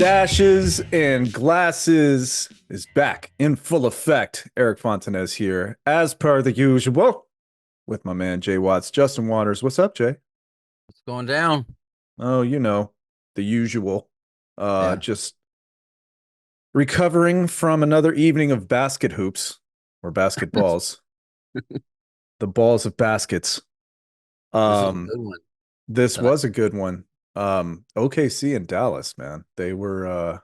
Staches and Glasses is back in full effect. Erik Fontanez here, as per the usual, with my man Jay Watts, Justin Waters. What's up, Jay? What's going down? Oh, the usual. Yeah. Just recovering from another evening of basket hoops or basketballs, the balls of baskets. This was a Um, good one this tonight. was a good one. OKC and Dallas, man, they were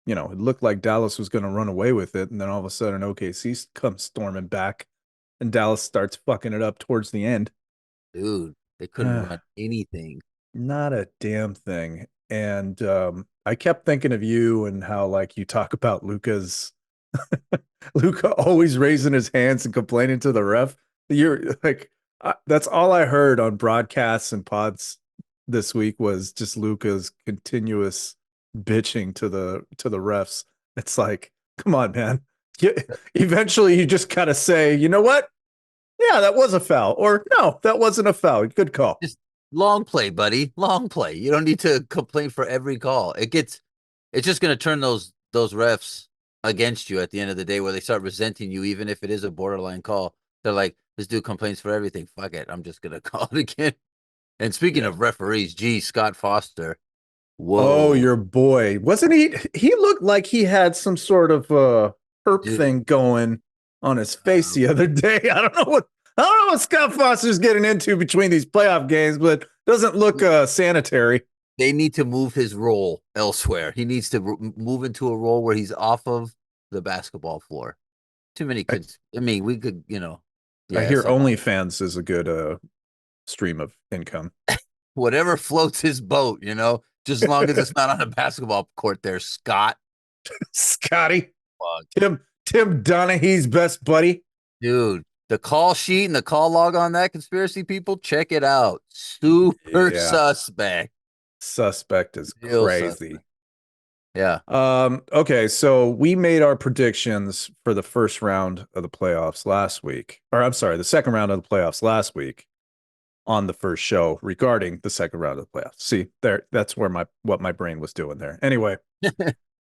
it looked like Dallas was going to run away with it. And then all of a sudden, OKC comes storming back and Dallas starts fucking it up towards the end. Dude, they couldn't run anything. Not a damn thing. And I kept thinking of you and how, like, you talk about Luca always raising his hands and complaining to the ref. You're like, that's all I heard on broadcasts and pods this week was just Luca's continuous bitching to the refs. It's like, come on, man. Eventually, you just gotta say, you know what? Yeah, that was a foul, or no, that wasn't a foul. Good call. Just long play, buddy. Long play. You don't need to complain for every call. It's just gonna turn those refs against you at the end of the day where they start resenting you, even if it is a borderline call. They're like, this dude complains for everything. Fuck it. I'm just gonna call it again. And speaking Yeah. of referees, gee, Scott Foster. Oh, Whoa, your boy. Wasn't he? He looked like he had some sort of herp dude. thing going on his face Um, the other day. I don't know what Scott Foster's getting into between these playoff games, but doesn't look sanitary. they need to move his role elsewhere. He needs to move into a role where he's off of the basketball floor. Too many I, kids. I mean, we could, I yeah, hear some OnlyFans is a good stream of income. whatever floats his boat, just as long as it's not on a basketball court there, Scott. Scotty, Fuck. Tim Donaghy's best buddy. Dude, the call sheet and the call log on that conspiracy people, check it out. Super Yeah, suspect. suspect is Real crazy. suspect. Yeah. Okay, so we made our predictions for the first round of the playoffs last week. Or I'm sorry, the second round of the playoffs last week on the first show regarding the second round of the playoffs. See, that's where my brain was doing there. Anyway,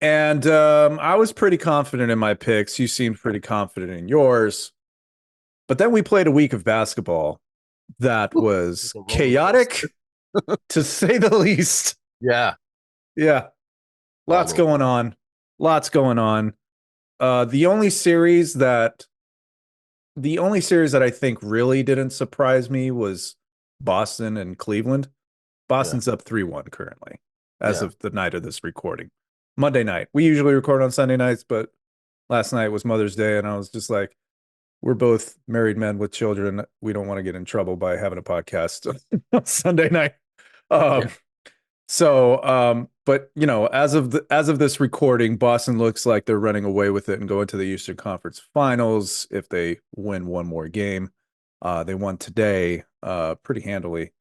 and I was pretty confident in my picks. You seemed pretty confident in yours. But then we played a week of basketball that It's was a roller coaster. chaotic to say the least. Yeah. Yeah, All lots over. going on. Lots going on. The only series that I think really didn't surprise me was Boston and Cleveland. Yeah. Boston's up 3-1 currently as Yeah. of the night of this recording. Monday night. We usually record on Sunday nights, but last night was Mother's Day and I was just like, we're both married men with children. We don't want to get in trouble by having a podcast on Sunday night. Um, Yeah. but as of this recording, Boston looks like they're running away with it and going to the Eastern Conference Finals if they win one more game. They won today, pretty handily,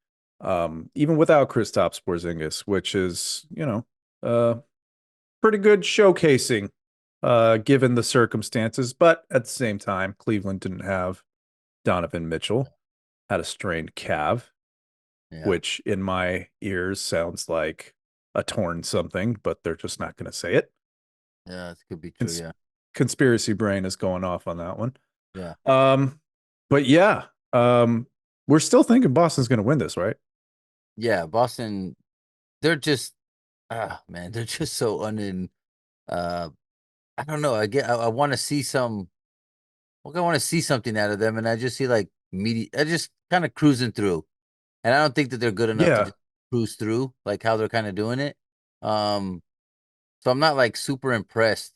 even without Kristaps Porzingis, which is uh, pretty good showcasing, given the circumstances. But at the same time, Cleveland didn't have Donovan Mitchell, had a strained calf, Yeah. which in my ears sounds like a torn something, but they're just not going to say it. Yeah. It could be true. Cons- Yeah. Conspiracy brain is going off on that one. Yeah. Um, but yeah, we're still thinking Boston's going to win this, right? Yeah. Boston, they're just, man, they're just so uh, I don't know. I want to see I want to see something out of them. And I just see like media, I just kind of cruising through. And I don't think that they're good enough to Yeah. just cruise through like how they're kind of doing it. Um, so I'm not like super impressed,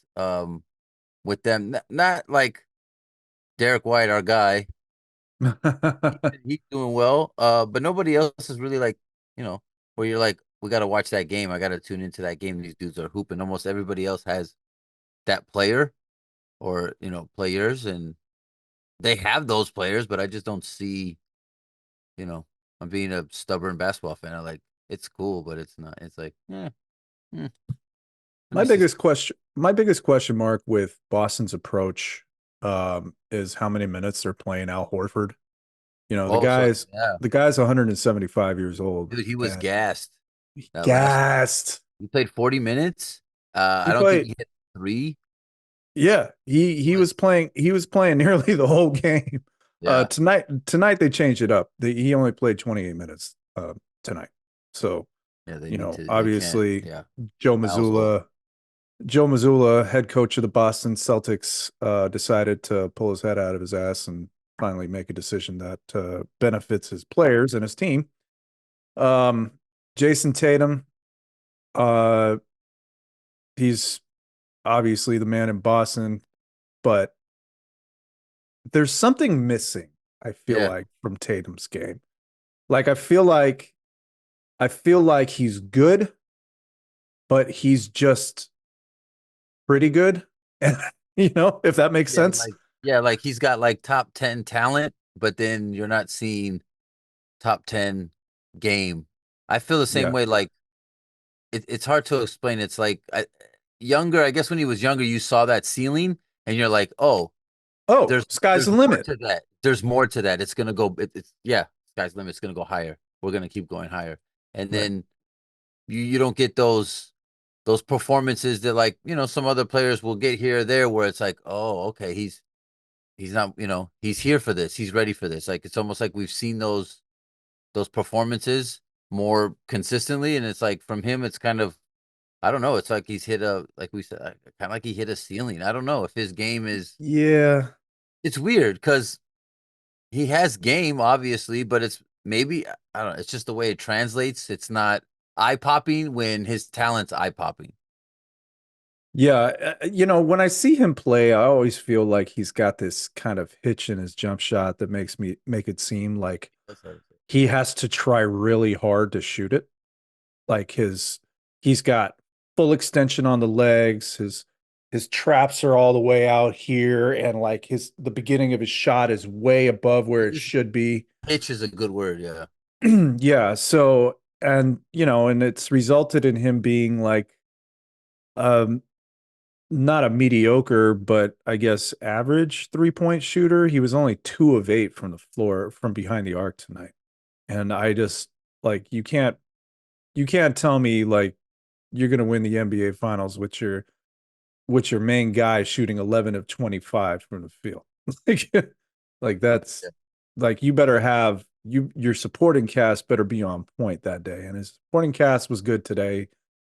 with them. Not like Derek White, our guy. He's doing well. But nobody else is really like, where you're like, we got to watch that game. I got to tune into that game. These dudes are hooping. Almost everybody else has that player or, players, and they have those players, but I just don't see, you know, I'm being a stubborn basketball fan. I like, it's cool, but it's not. It's like, let My me see. biggest question mark with Boston's approach is how many minutes they're playing Al Horford. You know, the Oh, so guy's yeah, the guy's 175 years old dude, he was and gassed that last. gassed. He played 40 minutes. He I don't think played. he hit three. Yeah, he Was was playing. He was playing nearly the whole game. Yeah, Tonight they changed it up. He only played 28 minutes tonight. So yeah. They you need know, to. They can't. obviously Yeah, Joe might as well. Mazzulla, Joe Mazzulla, head coach of the Boston Celtics, decided to pull his head out of his ass and finally make a decision that benefits his players and his team. Um, Jason Tatum, uh, he's obviously the man in Boston, but there's something missing, I feel Yeah, like, from Tatum's game. Like I feel like he's good, but he's just pretty good. And if that makes yeah. sense. Like he's got like top 10 talent, but then you're not seeing top 10 game. I feel the same Yeah. way. Like it's hard to explain. It's like younger. I guess when he was younger, you saw that ceiling, and you're like, oh, Oh, there's sky's there's the more limit. to that. There's more to that. It's gonna go. It's yeah, sky's the limit. It's gonna go higher. We're gonna keep going higher, and Right. then you don't get those performances that like some other players will get here or there where it's like, oh, okay, he's not he's here for this. He's ready for this. Like it's almost like we've seen those performances more consistently, and it's like from him, it's kind of I don't know. It's like he's hit a like we said, kind of like he hit a ceiling. I don't know if his game is. Yeah. It's weird because he has game, obviously, but it's maybe I don't know. It's just the way it translates. It's not eye popping when his talent's eye popping. Yeah. When I see him play, I always feel like he's got this kind of hitch in his jump shot that makes me make it seem like That's what I he has to try really hard to shoot it. Like he's got full extension on the legs. His traps are all the way out here, and like the beginning of his shot is way above where it say. should be. Pitch is a good word. Yeah. Yeah. So, and it's resulted in him being like um not a mediocre, but I guess average 3-point shooter. He was only 2 of 8 from the floor from behind the arc tonight. And I just like you can't tell me like you're gonna win the NBA finals with your main guy shooting 11 of 25 from the field. like, like that's Yeah. like you better have your supporting cast better be on point that day. And his supporting cast was good today.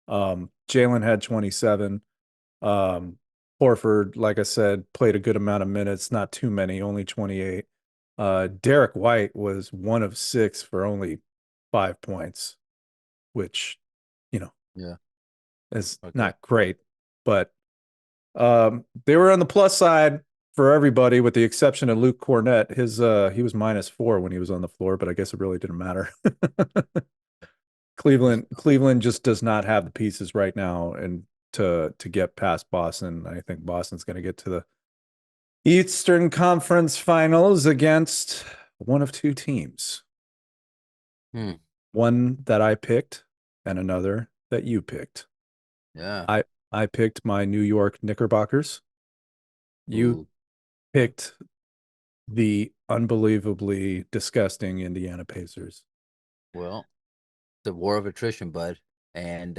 Jalen had 27. Um, Horford, like I said, played a good amount of minutes, not too many, only 28. Derek White was 1 of 6 for only 5 points, which, you know, Yeah. is Okay. not great. But they were on the plus side for everybody, with the exception of Luke Cornett. He was -4 when he was on the floor, but I guess it really didn't matter. Cleveland just does not have the pieces right now and to get past Boston. I think Boston's going to get to the Eastern Conference Finals against one of two teams. Hmm. One that I picked and another that you picked. Yeah. I I picked my New York Knickerbockers. You Ooh. picked the unbelievably disgusting Indiana Pacers. Well, the war of attrition, bud. And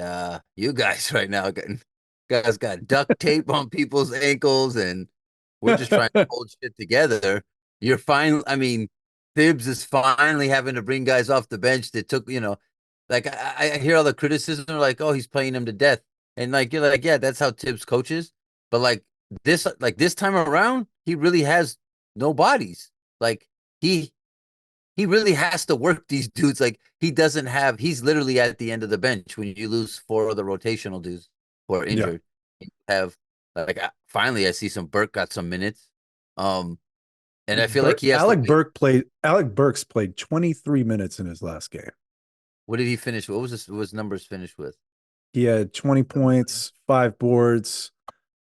you guys right now getting guys got duct tape on people's ankles, and we're just trying to hold shit together. You're fine. I mean, Thibs is finally having to bring guys off the bench that took, like I hear all the criticism like, oh, he's playing him to death. And like you're like, yeah, that's how Tibbs coaches. But like this time around, he really has no bodies. Like he he really has to work these dudes. Like he doesn't have. He's literally at the end of the bench when you lose four of the rotational dudes who are Yeah. injured. You have like finally, I see some Burke got some minutes. Um, and I feel like he has to wait. Alec Burks played 23 minutes in his last game. What did he finish? What was his numbers finished with? He had 20 points, 5 boards,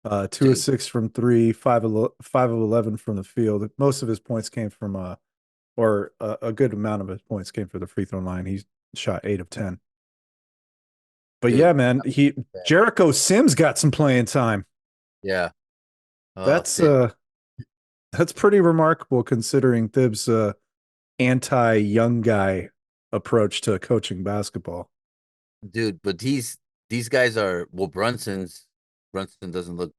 two of Dude, six from three, 5 of 11 from the field. Most of his points came from or a good amount of his points came from the free throw line. He shot 8 of 10. But yeah, dude, man, he yeah, Jericho Sims got some playing time. yeah. That's Thib, that's pretty remarkable considering Thibs' anti-young guy approach to coaching basketball. dude, but these guys are well, Brunson doesn't look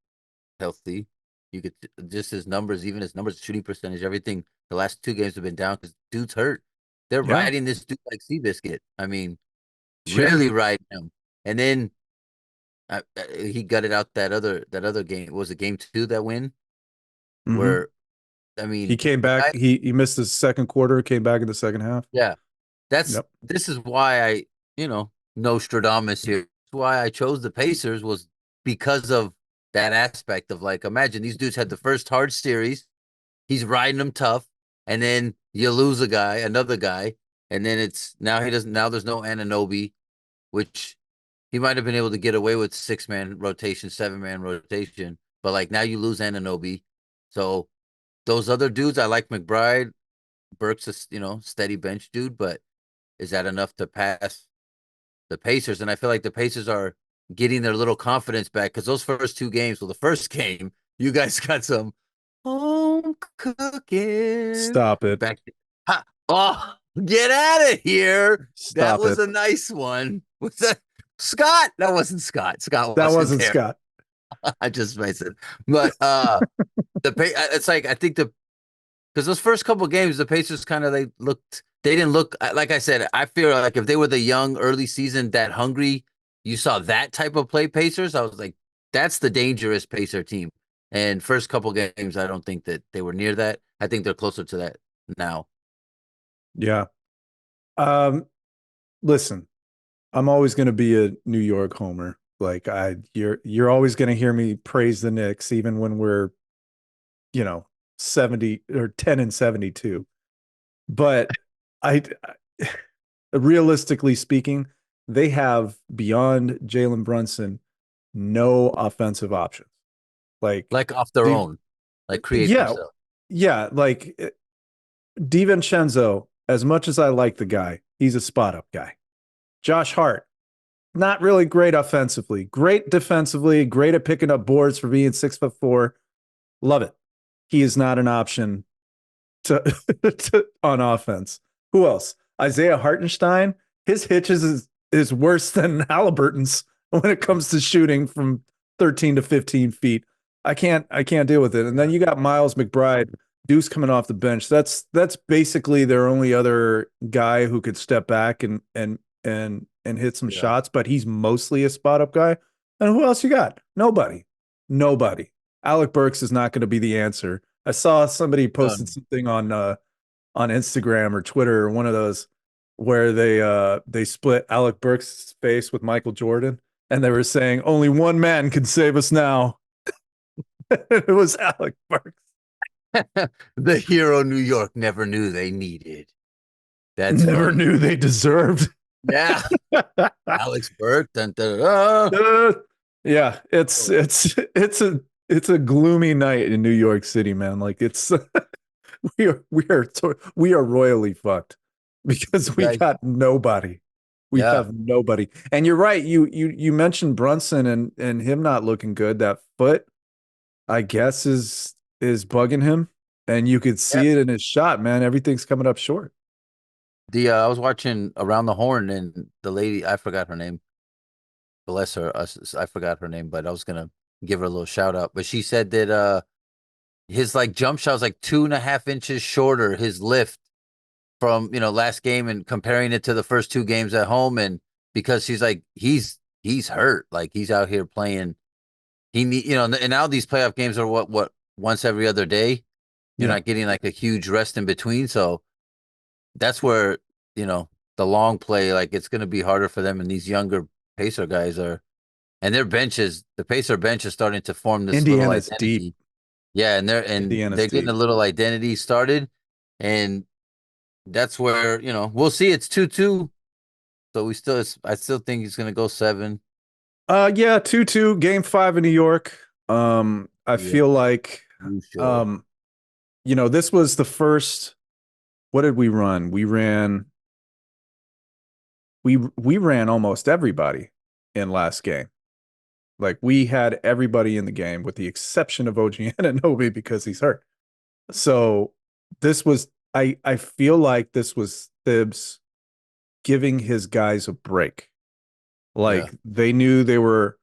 healthy. You could just his numbers, even his numbers, shooting percentage, everything. The last two games have been down because dude's hurt. They're Yeah, riding this dude like Seabiscuit. I mean, yeah. really riding him. And then he gutted out that other game. Was it game two that win? Hmm. Where I He mean, came the back. guy. He missed the second quarter. Came back in the second half. Yeah, Yep. this is why Nostradamus here. That's why I chose the Pacers was because of that aspect of like, imagine these dudes had the first hard series. He's riding them tough, and then you lose another guy, and then it's now he doesn't. Now there's no Ananobi, which he might have been able to get away with 6-man rotation, 7-man rotation, but like now you lose Ananobi, so those other dudes, I like McBride. Burks is steady bench dude, but is that enough to pass the Pacers? And I feel like the Pacers are getting their little confidence back because those first two games, well, the first game, you guys got some home cooking Stop it. back. Ha, oh, get out of here. That Stop was it. a nice one. Was that Scott? That wasn't Scott. Scott That wasn't wasn't there. Scott. I just made it. But it's like I think the because those first couple games, the Pacers kind of they didn't look like I said. I feel like if they were the young early season that hungry, you saw that type of play Pacers. I was like, that's the dangerous Pacer team. And first couple games, I don't think that they were near that. I think they're closer to that now. Yeah. Um. Listen, I'm always going to be a New York homer. Like you're always going to hear me praise the Knicks, even when we're, you know, 70 or 10-72. But I, realistically speaking, they have beyond Jalen Brunson no offensive options. Like Like off their the own, like create yeah, themselves. yeah, like DiVincenzo, as much as I like the guy, he's a spot up guy. Josh Hart, not really great offensively, great defensively, great at picking up boards for being 6'4". Love it. He is not an option to, on offense. Who else? Isaiah Hartenstein. His hitches is worse than Halliburton's when it comes to shooting from 13 to 15 feet. I can't deal with it. And then you got Miles McBride, Deuce coming off the bench. That's basically their only other guy who could step back and hit some Yeah. shots, but he's mostly a spot up guy. And who else you got? Nobody. Nobody. Alec Burks is not going to be the answer. I saw somebody posted Um, something on Instagram or Twitter or one of those where they split Alec Burks' face with Michael Jordan and they were saying only one man can save us now. It was Alec Burks. the hero New York never knew they needed. That's Never funny. knew they deserved. Yeah. Alex Burke. Dun, dun, dun, Yeah, dun. it's a gloomy night in New York City, man. Like it's we are royally fucked You because we guys, got nobody. We yeah, have nobody. And you're right. You mentioned Brunson and him not looking good. That foot, I guess, is bugging him, and you could yeah. see it in his shot, man. Everything's coming up short. The I was watching Around the Horn and the lady, I forgot her name. Bless her. I forgot her name, but I was gonna give her a little shout out. But she said that his like jump shot was like 2.5 inches shorter, his lift from last game and comparing it to the first two games at home. And because she's like he's hurt. Like he's out here playing. He need and now these playoff games are what once every other day. You're Yeah. not getting like a huge rest in between. So that's where you know the long play, like it's going to be harder for them. And these younger Pacer guys are, and their benches, the Pacer bench is starting to form this little Indiana's deep. identity. Yeah, and Indiana's they're getting a deep. little identity started, and that's where we'll see. It's 2-2, so I still think he's going to go seven. Yeah, 2-2, game five in New York. I Yeah, feel like you sure? um, this was the first. What did we run? We ran almost everybody in last game. Like we had everybody in the game with the exception of OG Anunoby because he's hurt. So this was I feel like this was Thibs giving his guys a break. Yeah. Like they knew they were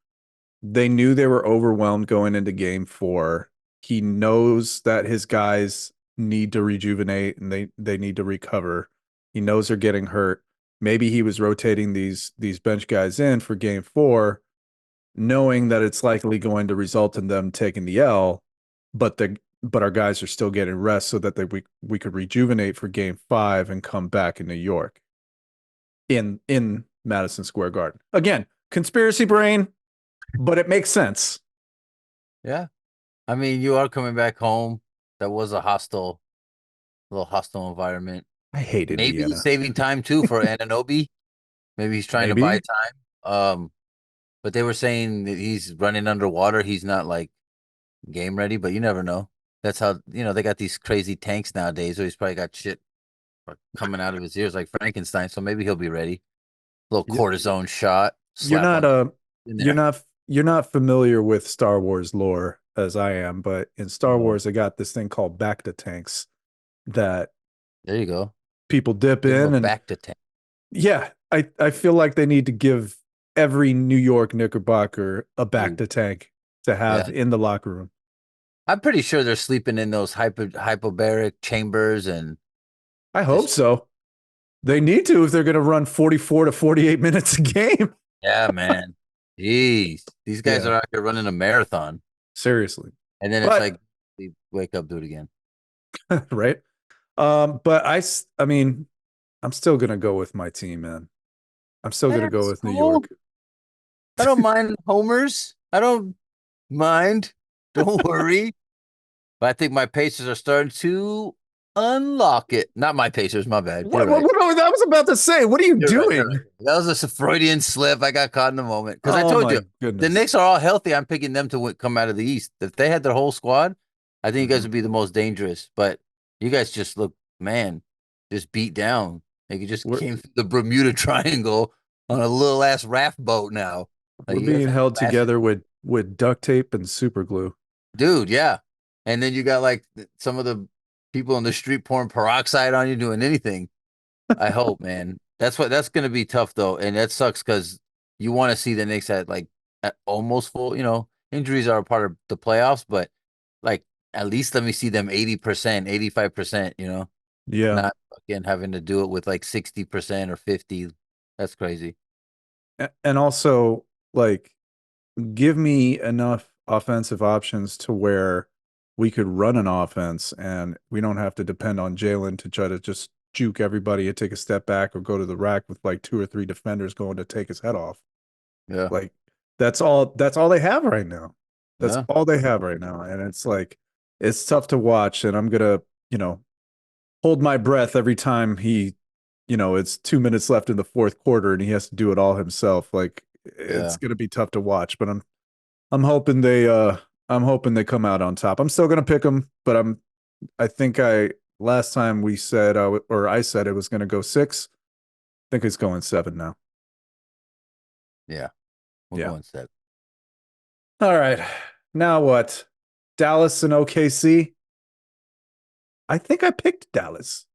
overwhelmed going into game four. He knows that his guys need to rejuvenate and they need to recover. He knows they're getting hurt. Maybe he was rotating these bench guys in for game four, knowing that it's likely going to result in them taking the L, but our guys are still getting rest so that we could rejuvenate for game five and come back in New York in Madison Square Garden. Again, conspiracy brain, but it makes sense. Yeah. I mean, you are coming back home. That was a little hostile environment. I hate Maybe he's Indiana. saving time too for Ananobi. Maybe he's trying to buy Maybe. time. But they were saying that he's running underwater. He's not like game ready, but you never know. That's how, they got these crazy tanks nowadays, so he's probably got shit coming out of his ears like Frankenstein, so maybe he'll be ready. Little cortisone shot, You're slap not on in you're there. not you're not familiar with Star Wars lore as I am, but in Star Oh, Wars they got this thing called Bacta tanks that there you go. people dip Give him a in and back to tank. yeah, I feel like they need to give every New York Knickerbocker a Dude. Bacta tank to Yeah. have in the locker room. I'm pretty sure they're sleeping in those hyperbaric chambers and I hope just so. They need to if they're going to run 44 to 48 minutes a game. yeah, man. Jeez. These guys Yeah, are out here running a marathon. seriously. And then it's But like they wake up, do it again. right? But I mean, I'm still gonna go with my team, man. I'm still gonna go That's with New cool. York. I don't mind homers. I don't mind. Don't worry. But I think my Pacers are starting to unlock it. Not my Pacers, my bad. You're right. What I was about to say? What are you You're right. You're doing? right. That was a Freudian slip. I got caught in the moment because I Oh told my you the goodness. Knicks are all healthy. I'm picking them to come out of the East. If they had their whole squad, I think you guys Mhm. would be the most dangerous. But you guys just look, man, just beat down. Like you just We're came through the Bermuda Triangle on a little ass raft boat now. Like we're you guys being are held smashing, together with duct tape and super glue. dude. Yeah, and then you got like some of the people in the street pouring peroxide on you, doing anything. I hope, man. That's gonna be tough though, and that sucks because you want to see the Knicks at almost full. Injuries are a part of the playoffs, but like at least let me see them 80%, 85%. Yeah. Not again having to do it with like 60% or 50. That's crazy. And also like give me enough offensive options to where we could run an offense and we don't have to depend on Jalen to try to just juke everybody and take a step back or go to the rack with like two or three defenders going to take his head off. Yeah, Like that's all they have right now. That's yeah, all they have right now. And it's like it's tough to watch and I'm gonna, hold my breath every time it's 2 minutes left in the fourth quarter and he has to do it all himself. Like it's yeah, gonna be tough to watch, but I'm hoping they come out on top. I'm still gonna pick them, but I think I last time we said or I said it was gonna go six. I think it's going seven now. yeah. We'll Yeah. go instead. All right. Now what? Dallas and OKC. I think I picked Dallas.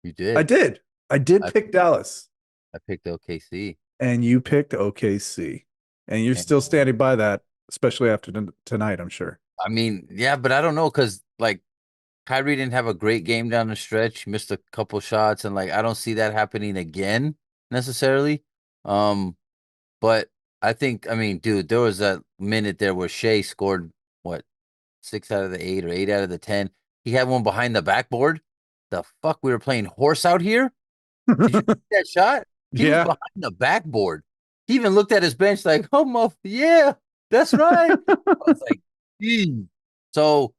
You I did. did. I did I pick Dallas. I picked OKC, And you picked OKC. And you're and still standing by that, especially after tonight, I'm sure. I mean, yeah, but I don't know because like Kyrie didn't have a great game down the stretch, missed a couple shots, and like I don't see that happening again necessarily. Um, but I mean, dude, there was that minute there where Shea scored what 6 out of the 8 or 8 out of the 10. He had one behind the backboard. The fuck, we were playing horse out here. Did you see that shot? He was Yeah. behind the backboard. He even looked at his bench like, "Oh, yeah, that's right." I was like, "Gee." So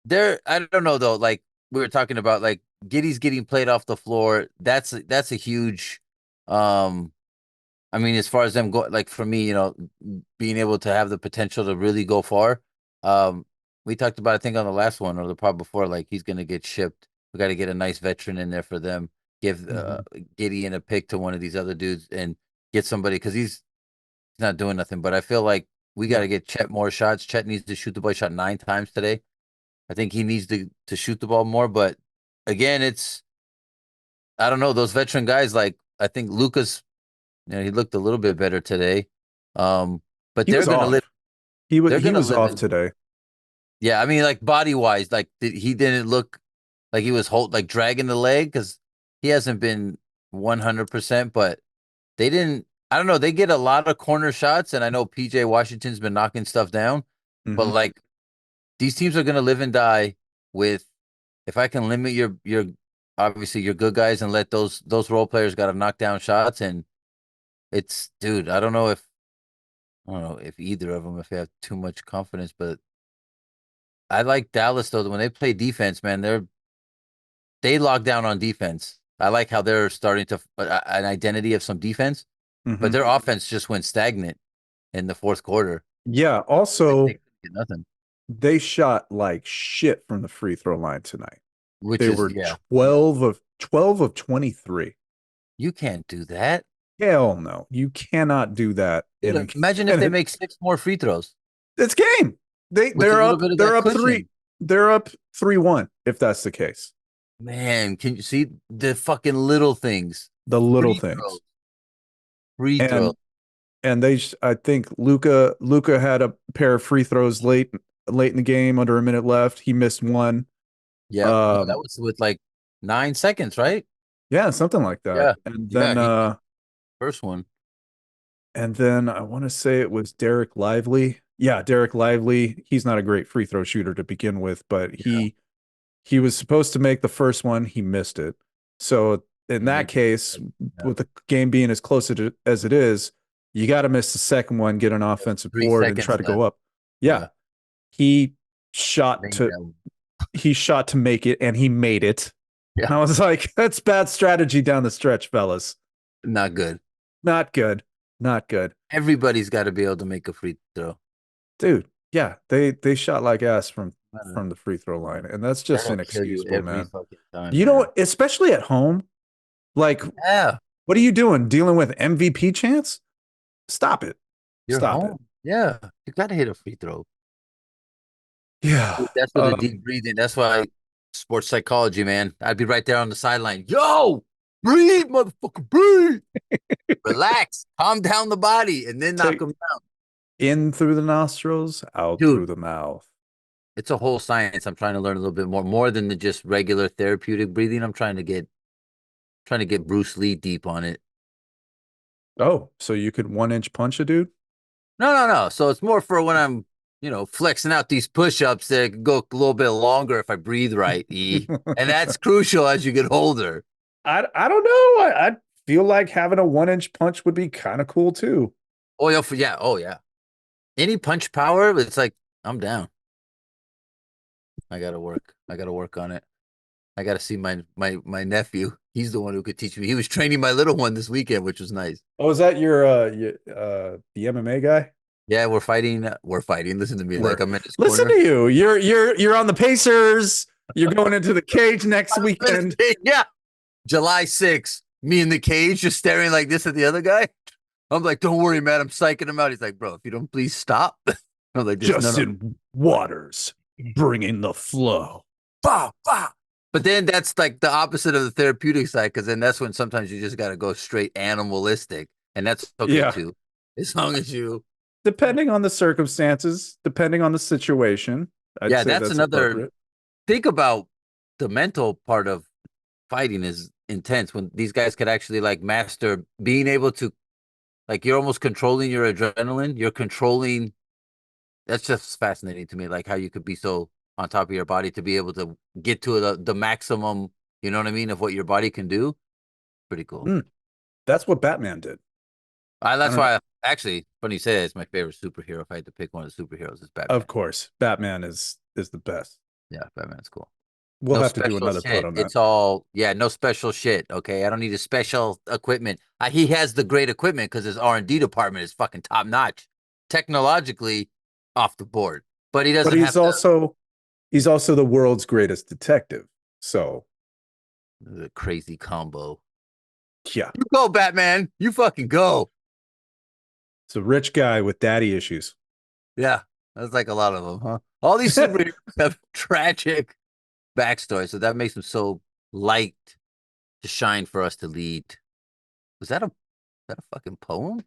I don't know though. Like we were talking about, like Giddy's getting played off the floor. That's a huge. Um, I mean, as far as them go, like for me, being able to have the potential to really go far. Um, we talked about I think on the last one or the part before, like he's gonna get shipped. We got to get a nice veteran in there for them. Give Mhm. Giddy and a pick to one of these other dudes and get somebody because he's not doing nothing. But I feel like we got Yeah. to get Chet more shots. Chet needs to shoot the ball. He shot 9 times today. I think he needs to shoot the ball more. But again, I don't know those veteran guys. Like I think Luca's. He looked a little bit better today. But He was off. they're He gonna was live off in. today. Yeah, I mean, like body wise, like he didn't look like he was like dragging the leg because he hasn't been 100%. But they didn't. I don't know. They get a lot of corner shots, and I know PJ Washington's been knocking stuff down. But Hmm. like these teams are gonna live and die with if I can limit your obviously your good guys and let those role players got to knock down shots. And it's dude, I don't know if either of them if they have too much confidence, but I like Dallas though. When they play defense, man, they lock down on defense. I like how they're starting to an identity of some defense, but Hmm. their offense just went stagnant in the fourth quarter. Yeah. They Also, couldn't get nothing, they shot like shit from the free throw line tonight. which They is were yeah, 12 of 23. you can't do that. Hell no. You cannot do that in a Dude, imagine if and they make six more free throws it's game. with a little bit of They're that up three. cushion. They're up 3-1 if that's the case. Man, can you see the fucking little things? The little Free throws, things. free throws. And I think Luca had a pair of free throws late in the game under a minute left. He missed one. Yeah, no, that Um was with like 9 seconds, right? yeah, something like that. Yeah, yeah. He first one. And then I want to say it was Derek Lively. Yeah, Derek Lively. He's not a great free throw shooter to begin with, but Yeah, he was supposed to make the first one. He missed it. So in he that made. case, Yeah. with the game being as close as it is, you got to miss the second one, get an offensive Three board, and try seconds to go left. up. Yeah, Yeah, he shot made to that one. he shot to make it, and he made it. Yeah, And I was like, that's bad strategy down the stretch, fellas. not good. Not good. Not good. Everybody's got to be able to make a free throw. Dude, yeah, they shot like ass Man, from the free throw line, and that's just that'll kill you inexcusable, every man. fucking time, You know, man. especially at home, like Yeah, what are you doing? Dealing with MVP chance? Stop it. you're Stop it. home. Yeah, you got to hit a free throw. Yeah. Dude, that's where the deep breathing. That's why sports psychology, man. I'd be right there on the sideline. Yo, breathe, motherfucker, breathe. Relax, calm down the body, and then knock Take them down. in through the nostrils, out Dude, through the mouth. it's a whole science. I'm trying to learn a little bit more than the just regular therapeutic breathing. I'm trying to get Bruce Lee deep on it. Oh, so you could 1 inch punch a dude? No, no, no. So it's more for when I'm, flexing out these push-ups that could go a little bit longer if I breathe right. And that's crucial as you get older. I don't know. I feel like having a 1 inch punch would be kind of cool too. Oh yeah, yeah, oh yeah. Any punch power, it's like I'm down. I gotta work. I gotta work on it. I gotta see my nephew. He's the one who could teach me. He was training my little one this weekend, which was nice. Oh, is that the MMA guy? Yeah, we're fighting. We're fighting. Listen to me, like Where I'm in his listen to corner. you. You're on the Pacers. You're going into the cage next weekend. Yeah, July 6th. Me in the cage, just staring like this at the other guy. I'm like, don't worry, man. I'm psyching him out. He's like, bro, if you don't please stop. I'm like, this, no, no. Justin Waters bringing the flow. Bah, bah. But then that's like the opposite of the therapeutic side, because then that's when sometimes you just got to go straight animalistic, and that's okay Yeah. too, as long as you. Depending on the circumstances, depending on the situation, I'd Yeah, say that's that's another. appropriate. Think about the mental part of fighting is intense when these guys could actually like master being able to like you're almost controlling your adrenaline. You're controlling. That's just fascinating to me, like how you could be so on top of your body to be able to get to the maximum. You know what I mean of what your body can do. Pretty cool. Mm, that's what Batman did. I That's don't know. why actually, funny you say that, it's my favorite superhero. If I had to pick one of the superheroes, it's Of Batman. course, Batman is the best. Yeah, Batman's cool. We'll No have to do special another pod shit. on that. It's all yeah, no special shit. Okay, I don't need a special equipment. He has the great equipment because his R&D department is fucking top notch, technologically off the board. But he But doesn't have to. he's also the world's greatest detective. So The crazy combo. yeah, You go, Batman. You fucking go. it's a rich guy with daddy issues. Yeah, that's like a lot of them, huh? All these superheroes have tragic backstory, so that makes them so light to shine for us to lead. Was that a that a fucking poem?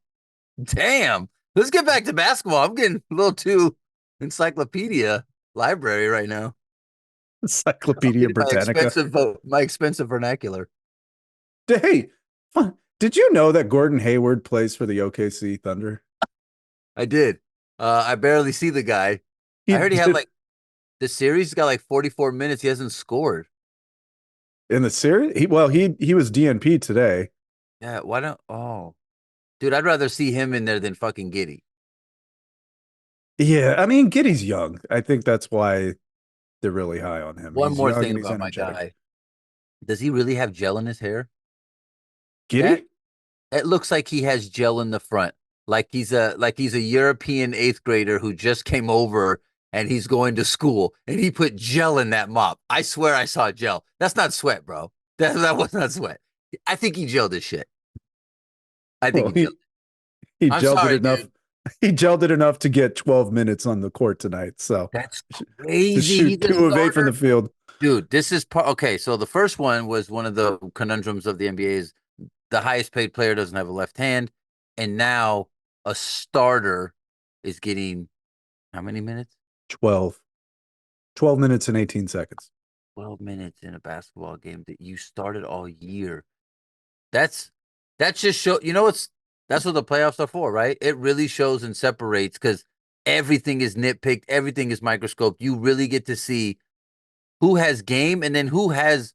Damn. Let's get back to basketball. I'm getting a little too encyclopedia library right now. I'm Encyclopedia getting Britannica. my expensive vernacular. Hey, did you know that Gordon Hayward plays for the OKC Thunder? I did. I barely see the guy. He I heard he had did like the series got like 44 minutes. He hasn't scored. in the series. He was DNP today. Yeah, why don't oh dude, I'd rather see him in there than fucking Giddy. Yeah, I mean, Giddy's young. I think that's why they're really high on him. One He's more young thing and he's about my energetic. guy. Does he really have gel in his hair? That Giddy? it looks like he has gel in the front. Like he's a European eighth grader who just came over and he's going to school and he put gel in that mop. I swear I saw gel. That's not sweat, bro. That was not sweat. I think he gelled his shit. I think Well, he gelled. he I'm gelled it sorry, enough. dude. He gelled it enough to get 12 minutes on the court tonight. So That's to crazy. shoot He's a 2 of 8 from starter. the field. Dude, this is part okay. So the first one was one of the conundrums of the NBA is the highest paid player doesn't have a left hand, and now a starter is getting how many minutes? 12. 12 minutes and 18 seconds. 12 minutes in a basketball game that you started all year. That's that's just show you know what's that's what the playoffs are for, right? It really shows and separates because everything is nitpicked, everything is microscoped. You really get to see who has game and then who has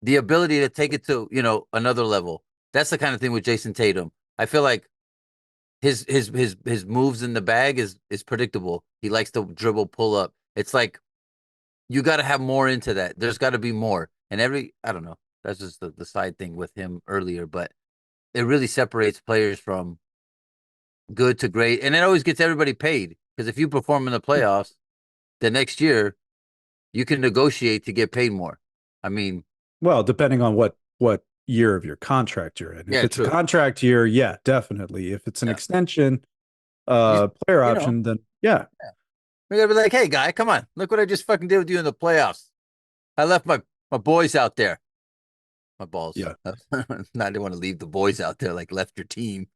the ability to take it to, another level. That's the kind of thing with Jason Tatum. I feel like his moves in the bag is predictable. He likes to dribble, pull up. It's like you got to have more into that. There's got to be more. And I don't know. That's just the side thing with him earlier, but it really separates players from good to great, and it always gets everybody paid because if you perform in the playoffs, the next year you can negotiate to get paid more. I mean, Well, depending on what year of your contract you're in. If yeah, it's a true. contract year, yeah, definitely. If it's an Yeah, extension, you player you know, option, then yeah. we gotta be like, hey, guy, come on, look what I just fucking did with you in the playoffs. I left my boys out there. My balls. Yeah. I didn't want to leave the boys out there like left your team.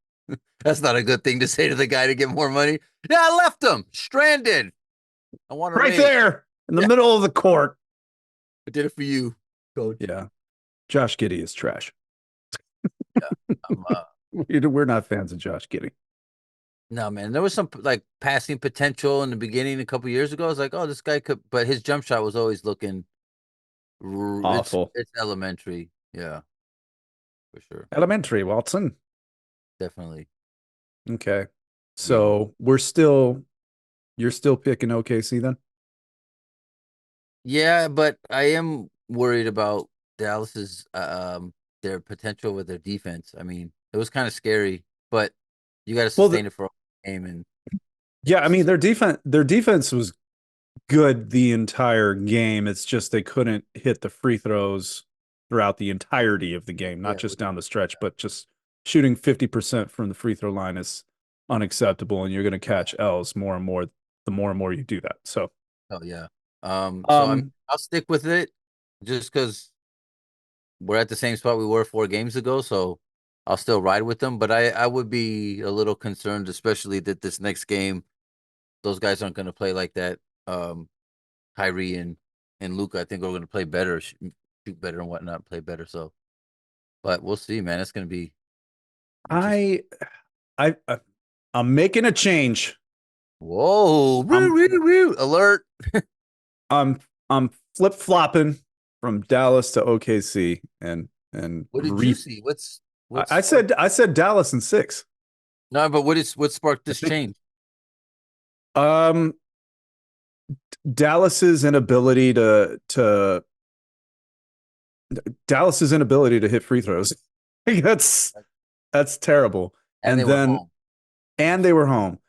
That's not a good thing to say to the guy to get more money. Yeah, I left them stranded. I want to Right raise. there in the Yeah, middle of the court. I did it for you, coach. Yeah. Josh Giddey is trash. Yeah, I'm We're not fans of Josh Giddey. no man. There was some like passing potential in the beginning a couple years ago. I was like, oh, this guy could, but his jump shot was always looking. Awful. It's elementary. Yeah, for sure, Elementary, Watson. definitely. Okay. I mean, So you're still picking OKC then? yeah, but I am worried about Dallas's their potential with their defense. I mean, it was kind of scary, but you got to Well, sustain it for a game and yeah, I mean so, their defense was good the entire game. It's just they couldn't hit the free throws throughout the entirety of the game, not yeah, just down the stretch, but just shooting 50% from the free throw line is unacceptable, and you're going to yeah. catch L's more and more you do that. So, Oh yeah. So I mean, um, I'll stick with it just because we're at the same spot we were 4 games ago. So I'll still ride with them, but I would be a little concerned, especially that this next game, those guys aren't going to play like that. Kyrie and Luca, I think are going to play better, shoot better and whatnot, play better. So, but we'll see, man. It's going to be interesting. I, I, I'm making a change. Whoa, I'm, woo, woo, woo. Alert. I'm, I'm flip flopping from Dallas to OKC and What did you see? What's I sparked? said Dallas in 6. No, but what sparked I this think change? um Dallas's inability to hit free throws. That's terrible. And they were home. And they were home.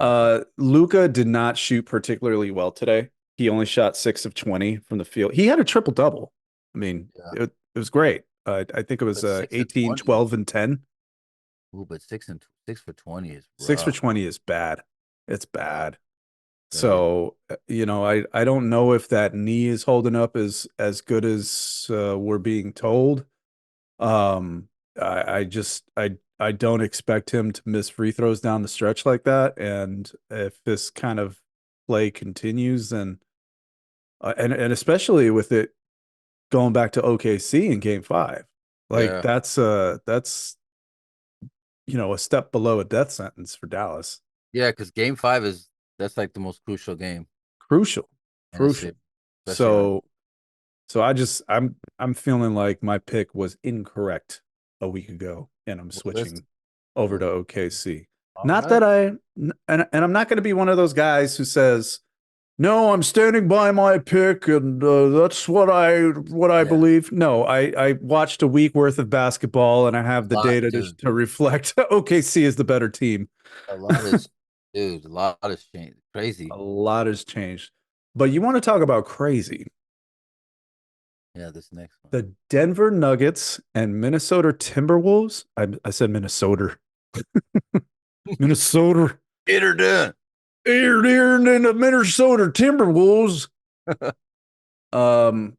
Okay. Luca did not shoot particularly well today. He only shot 6 of 20 from the field. He had a triple double. I mean, Yeah. it was great. I think it was But 18, 6 and 20. 12, and 10. Ooh, but 6 for 20 is 6 for rough. 20 is bad. It's Yeah, bad. that is. So, I don't know if that knee is holding up as good as we're being told. Um, I I don't expect him to miss free throws down the stretch like that. And if this kind of play continues, then and especially with it going back to OKC in Game 5, like Yeah. that's a step below a death sentence for Dallas. Yeah, because game 5 that's like the most crucial game Crucial, in a crucial. series, especially on. So I'm feeling like my pick was incorrect a week ago, and I'm Well, listen, switching over to well, OKC. all Not that right. and I'm not going to be one of those guys who says, "No, I'm standing by my pick, and that's what I Yeah, believe." No, I watched a week worth of basketball, and I have the lot, data dude. to reflect OKC is the better team. A lot is, dude. A lot has changed. A Crazy. lot has changed. But you want to talk about crazy? Yeah, this next one. The Denver Nuggets and Minnesota Timberwolves. I said Minnesota. Minnesota. Get her done. Here in the Minnesota Timberwolves. Um,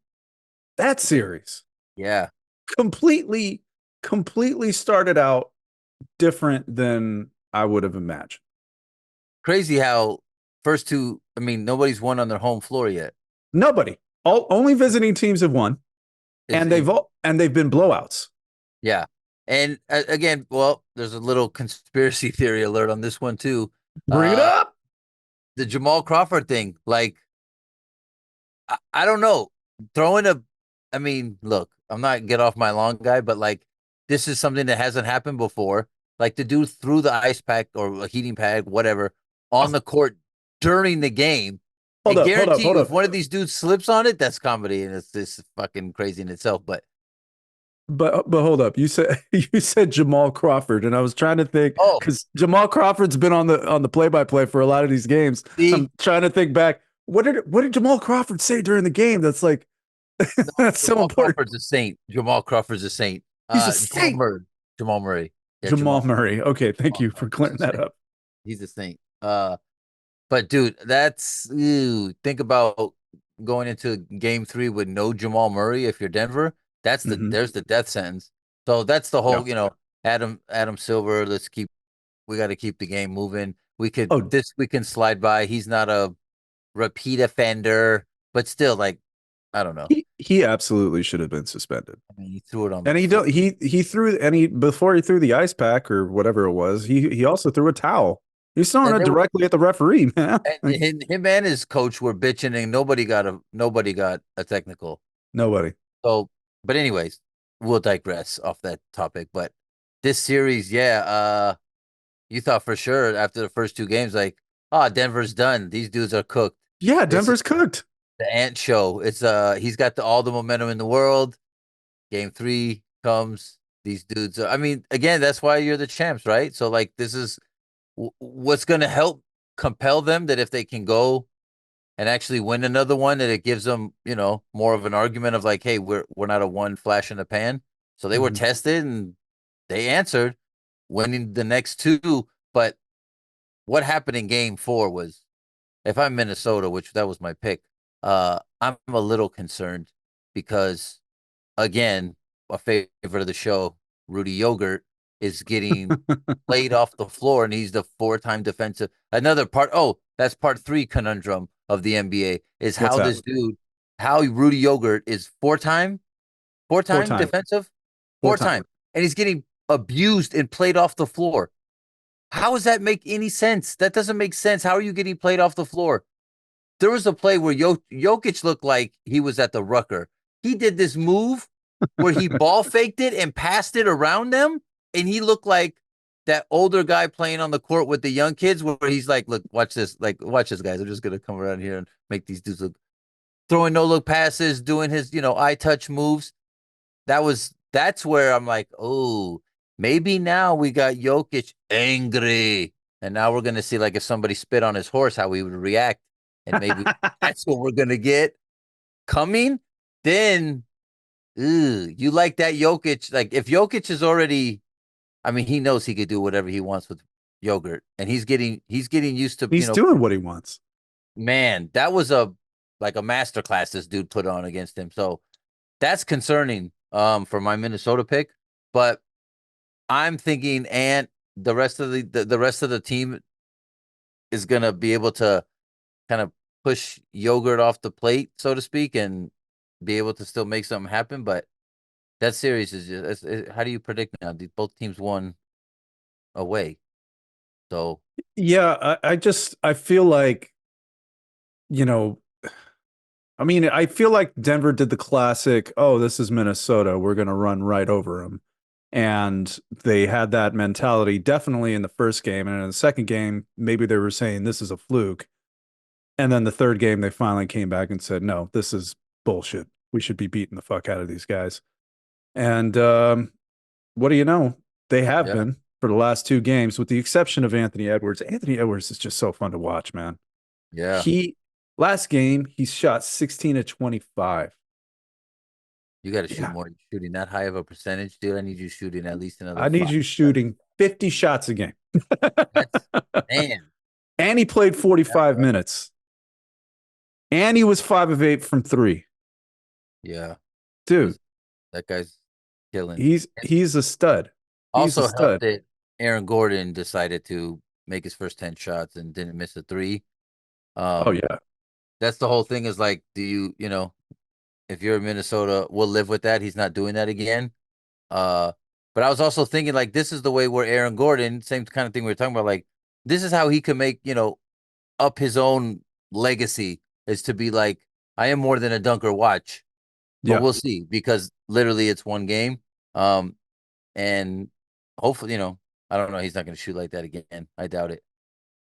that series Yeah, completely, completely started out different than I would have imagined. crazy how first two. I mean, nobody's won on their home floor yet. Nobody. Only visiting teams have won, Is and it? they've been blowouts. Yeah, and again, well, there's a little conspiracy theory alert on this one too. Bring it Uh, up. the Jamal Crawford thing. Like, I don't know. Throwing a, I mean, look, I'm not get off my lawn guy, but like this is something that hasn't happened before. Like the dude threw the ice pack or a heating pad, whatever, on Oh, the court during the game. hold And up, hold up, guarantee hold you, if up. one of these dudes slips on it, that's comedy and it's this fucking crazy in itself. But But hold up. You said Jamal Crawford, and I was trying to think oh, because Jamal Crawford's been on the play by play for a lot of these games. see, I'm trying to think back. What did Jamal Crawford say during the game? That's like no, that's so Jamal important. Crawford's a saint. Jamal Crawford's a saint. He's a Jamal saint. Murray. Jamal Murray. Yeah, Jamal Jamal. Murray. Okay, thank Jamal you Murray. for He's clearing a that saint. up. He's a saint. But dude, that's ew. Think about going into game 3 with no Jamal Murray if you're Denver. Hmm. There's the death sentence. So that's the Yeah. whole, Adam Silver, we got to keep the game moving. Oh, We can slide by. He's not a repeat offender, but still like I don't know. he absolutely should have been suspended. I mean, he threw it on the And floor. he threw and he before he threw the ice pack or whatever it was, he also threw a towel. He's throwing And it they were directly at the referee, man. Like, him and his coach were bitching and nobody got a technical. nobody. So, but anyways, we'll digress off that topic. But this series, yeah, you thought for sure after the first two games, like, oh, Denver's done. These dudes are cooked. Yeah, This is Denver's cooked. the Ant show. He's got all the momentum in the world. Game 3 comes. These dudes. I mean, again, that's why you're the champs, right? So, like, this is what's going to help compel them that if they can go and actually win another one, that it gives them, more of an argument of like, hey, we're not a one flash in the pan. So they were Mhm. tested and they answered, winning the next two. But what happened in game 4 was, if I'm Minnesota, which that was my pick, I'm a little concerned because again, a favorite of the show, Rudy Yogurt, is getting played off the floor, and he's the four-time defensive. Another part. Oh, that's part 3 conundrum of the NBA is What's that? how Rudy Yogurt is four-time, Four four-time time. defensive, Four time. four-time, and he's getting abused and played off the floor. How does that make any sense? That doesn't make sense. How are you getting played off the floor? There was a play where Jokic looked like he was at the Rucker. He did this move where he ball faked it and passed it around them, and he looked like that older guy playing on the court with the young kids, where he's like, "Look, watch this! Like, watch this, guys! I'm just gonna come around here and make these dudes look throwing no look passes, doing his eye touch moves." That's where I'm like, oh, maybe now we got Jokic angry, and now we're gonna see like if somebody spit on his horse, how he would react, and maybe that's what we're gonna get coming. Then, you like that Jokic? Like if Jokic is already, I mean, he knows he could do whatever he wants with yogurt, and he's getting used to, He's doing what he wants. man, that was a master class this dude put on against him. So that's concerning for my Minnesota pick. But I'm thinking, and the rest of the team is gonna be able to kind of push yogurt off the plate, so to speak, and be able to still make something happen. But that series is just how do you predict now? Both teams won away, so Yeah, I feel like, you know, I mean, I feel like Denver did the classic, oh, this is Minnesota, we're gonna run right over them. And they had that mentality definitely in the first game. And in the second game, maybe they were saying this is a fluke. And then the third game, they finally came back and said, no, this is bullshit. We should be beating the fuck out of these guys. And what do you know? They have yeah, been for the last two games, with the exception of Anthony Edwards. Anthony Edwards is just so fun to watch, man. yeah. He last game he shot 16 to 25. You got to shoot Yeah, more. You're shooting that high of a percentage, dude. I need you shooting at least another I need five. you shooting 50 shots a game. That's man. And he played That, 45 bro. minutes. And he was 5 of 8 from three. Yeah, Dude, he's that guy's killing. And he's a stud. He's a also helped stud. that Aaron Gordon decided to make his first 10 shots and didn't miss a three. Oh Um, yeah. that's the whole thing is like, do you, if you're in Minnesota, we'll live with that. He's not doing that again. Uh, but I was also thinking like this is the way where Aaron Gordon, same kind of thing we were talking about, like this is how he can make, up his own legacy is to be like, I am more than a dunker watch, but Yeah. we'll see because literally it's one game. Um, and hopefully, I don't know, he's not going to shoot like that again. I doubt it.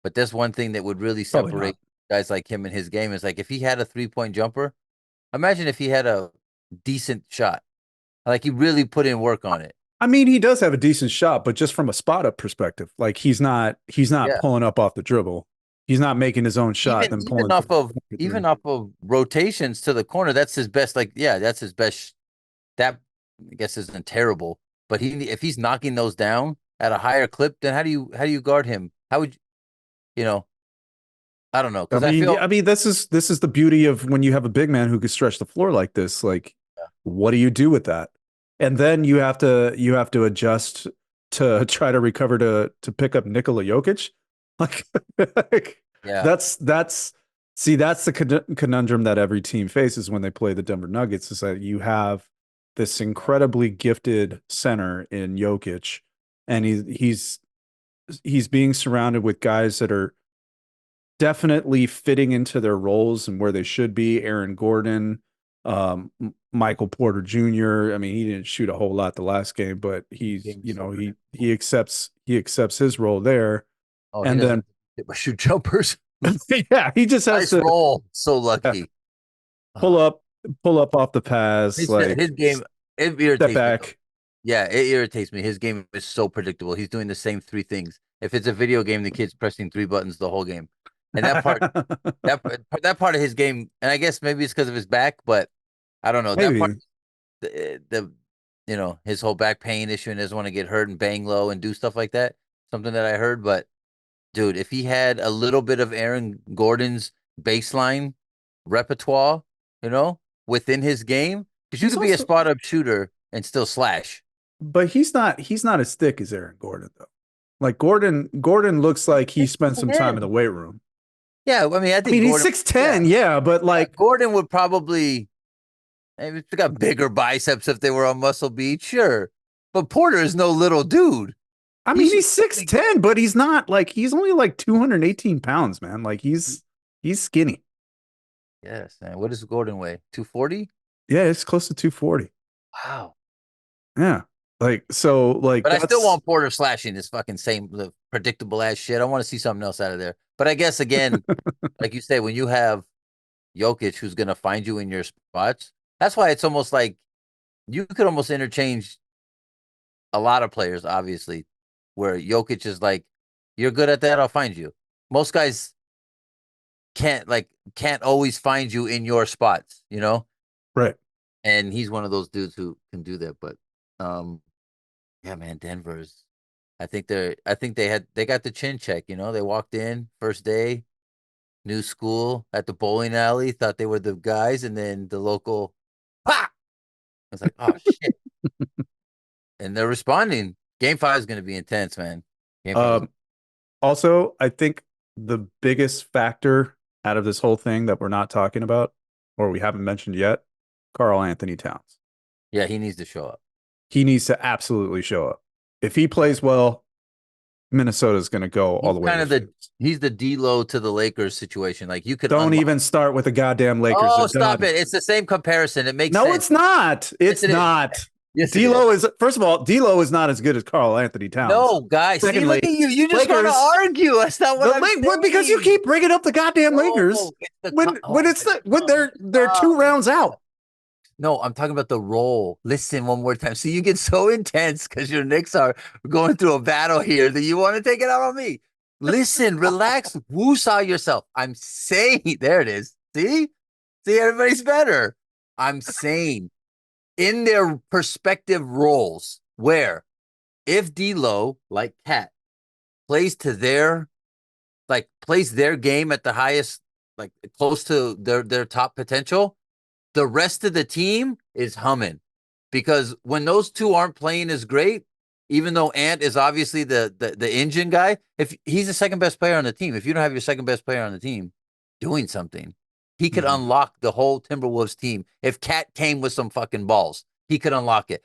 But that's one thing that would really Probably not. separate guys like him in his game is like if he had a 3-point jumper, imagine if he had a decent shot. Like he really put in work on it. I mean, he does have a decent shot, but just from a spot up perspective, like he's not Yeah. pulling up off the dribble. He's not making his own shot, Even then even pulling off three, of three. even off of rotations to the corner, that's his best. Like, yeah, that's his best. That I guess isn't terrible, but if he's knocking those down at a higher clip, then how do you guard him? How would you know? I don't know I because I mean, feel yeah, I mean, this is the beauty of when you have a big man who can stretch the floor like this. Like, what do you do with that? And then you have to adjust to try to recover to pick up Nikola Jokic. Like, like, yeah, that's see, that's the conundrum that every team faces when they play the Denver Nuggets is that you have this incredibly gifted center in Jokic, and he's being surrounded with guys that are definitely fitting into their roles and where they should be. Aaron Gordon, Michael Porter Jr. I mean, he didn't shoot a whole lot the last game, but he's, game is you so know, he predictable. he accepts he accepts his role there. Oh, he And doesn't then hit my shoot jumpers. yeah, he just has Nice to roll. So yeah, lucky. pull Oh, up, pull up off the pass, his like game it step irritates me though. back. Yeah, it irritates me. His game is so predictable. He's doing the same three things. If it's a video game, the kid's pressing three buttons the whole game. And that part of his game, and I guess maybe it's because of his back, but I don't know. That part Maybe. the his whole back pain issue and doesn't want to get hurt and bang low and do stuff like that. Something that I heard, but dude, if he had a little bit of Aaron Gordon's baseline repertoire, within his game, because you He's could be a also spot up shooter and still slash. but he's not as thick as Aaron Gordon though. Like Gordon looks like he spent some time in the weight room. Yeah, I mean, I I think mean, he's Gordon. Yeah, 6'10, yeah, but yeah, like, Gordon would probably maybe if he got bigger biceps if they were on Muscle Beach, sure. But Porter is no little dude. I He mean, should he's definitely. 6'10, but he's not like he's only like 218 pounds, man. Like he's skinny. Yes, man. What does Gordon weigh? 240? Yeah, it's close to 240. Wow. Yeah. Like so like But I still that's want Porter slashing this fucking same the predictable ass shit. I want to see something else out of there. But I guess again, like you say, when you have Jokic who's gonna find you in your spots, that's why it's almost like you could almost interchange a lot of players, obviously, where Jokic is like, you're good at that, I'll find you. Most guys can't always find you in your spots. right. And he's one of those dudes who can do that. But um, yeah, man, Denver's. I think they got the chin check. They walked in first day, new school at the bowling alley, thought they were the guys, and then the local, ha! I was like, oh shit, and they're responding. Game 5 is going to be intense, man. Game 5 is. Um, Also, I think the biggest factor out of this whole thing that we're not talking about, or we haven't mentioned yet, Carl Anthony Towns. Yeah, he needs to show up. He needs to absolutely show up. If he plays well, Minnesota's going to go all He's the way to kind the of the finals. he's the D-Lo to the Lakers situation. Like you could Don't unlock. even start with the goddamn Lakers. They're Oh, stop done. it! It's the same comparison. It makes No, sense. it's not. Yes, It's it is. not. Yes, it is. D'Lo is first of all, D'Lo is not as good as Carl Anthony Towns. No, guys. See, look Secondly, at you. You just want to Lakers, argue. That's not what the I'm Lake, well, because you saying. keep bringing up the goddamn Lakers No, it's the when it's when come. they're two rounds out. No, I'm talking about the role. Listen one more time. See, you get so intense because your Knicks are going through a battle here that you want to take it out on me. Listen, relax, woosah yourself. I'm saying, there it is. See, everybody's better. I'm saying in their respective roles, where if D'Lo, like Cat, plays to their plays their game at the highest, like close to their top potential, the rest of the team is humming because when those two aren't playing as great, even though Ant is obviously the engine guy, if he's the second best player on the team, if you don't have your second best player on the team doing something, he could Mhm. unlock the whole Timberwolves team. If Cat came with some fucking balls, he could unlock it.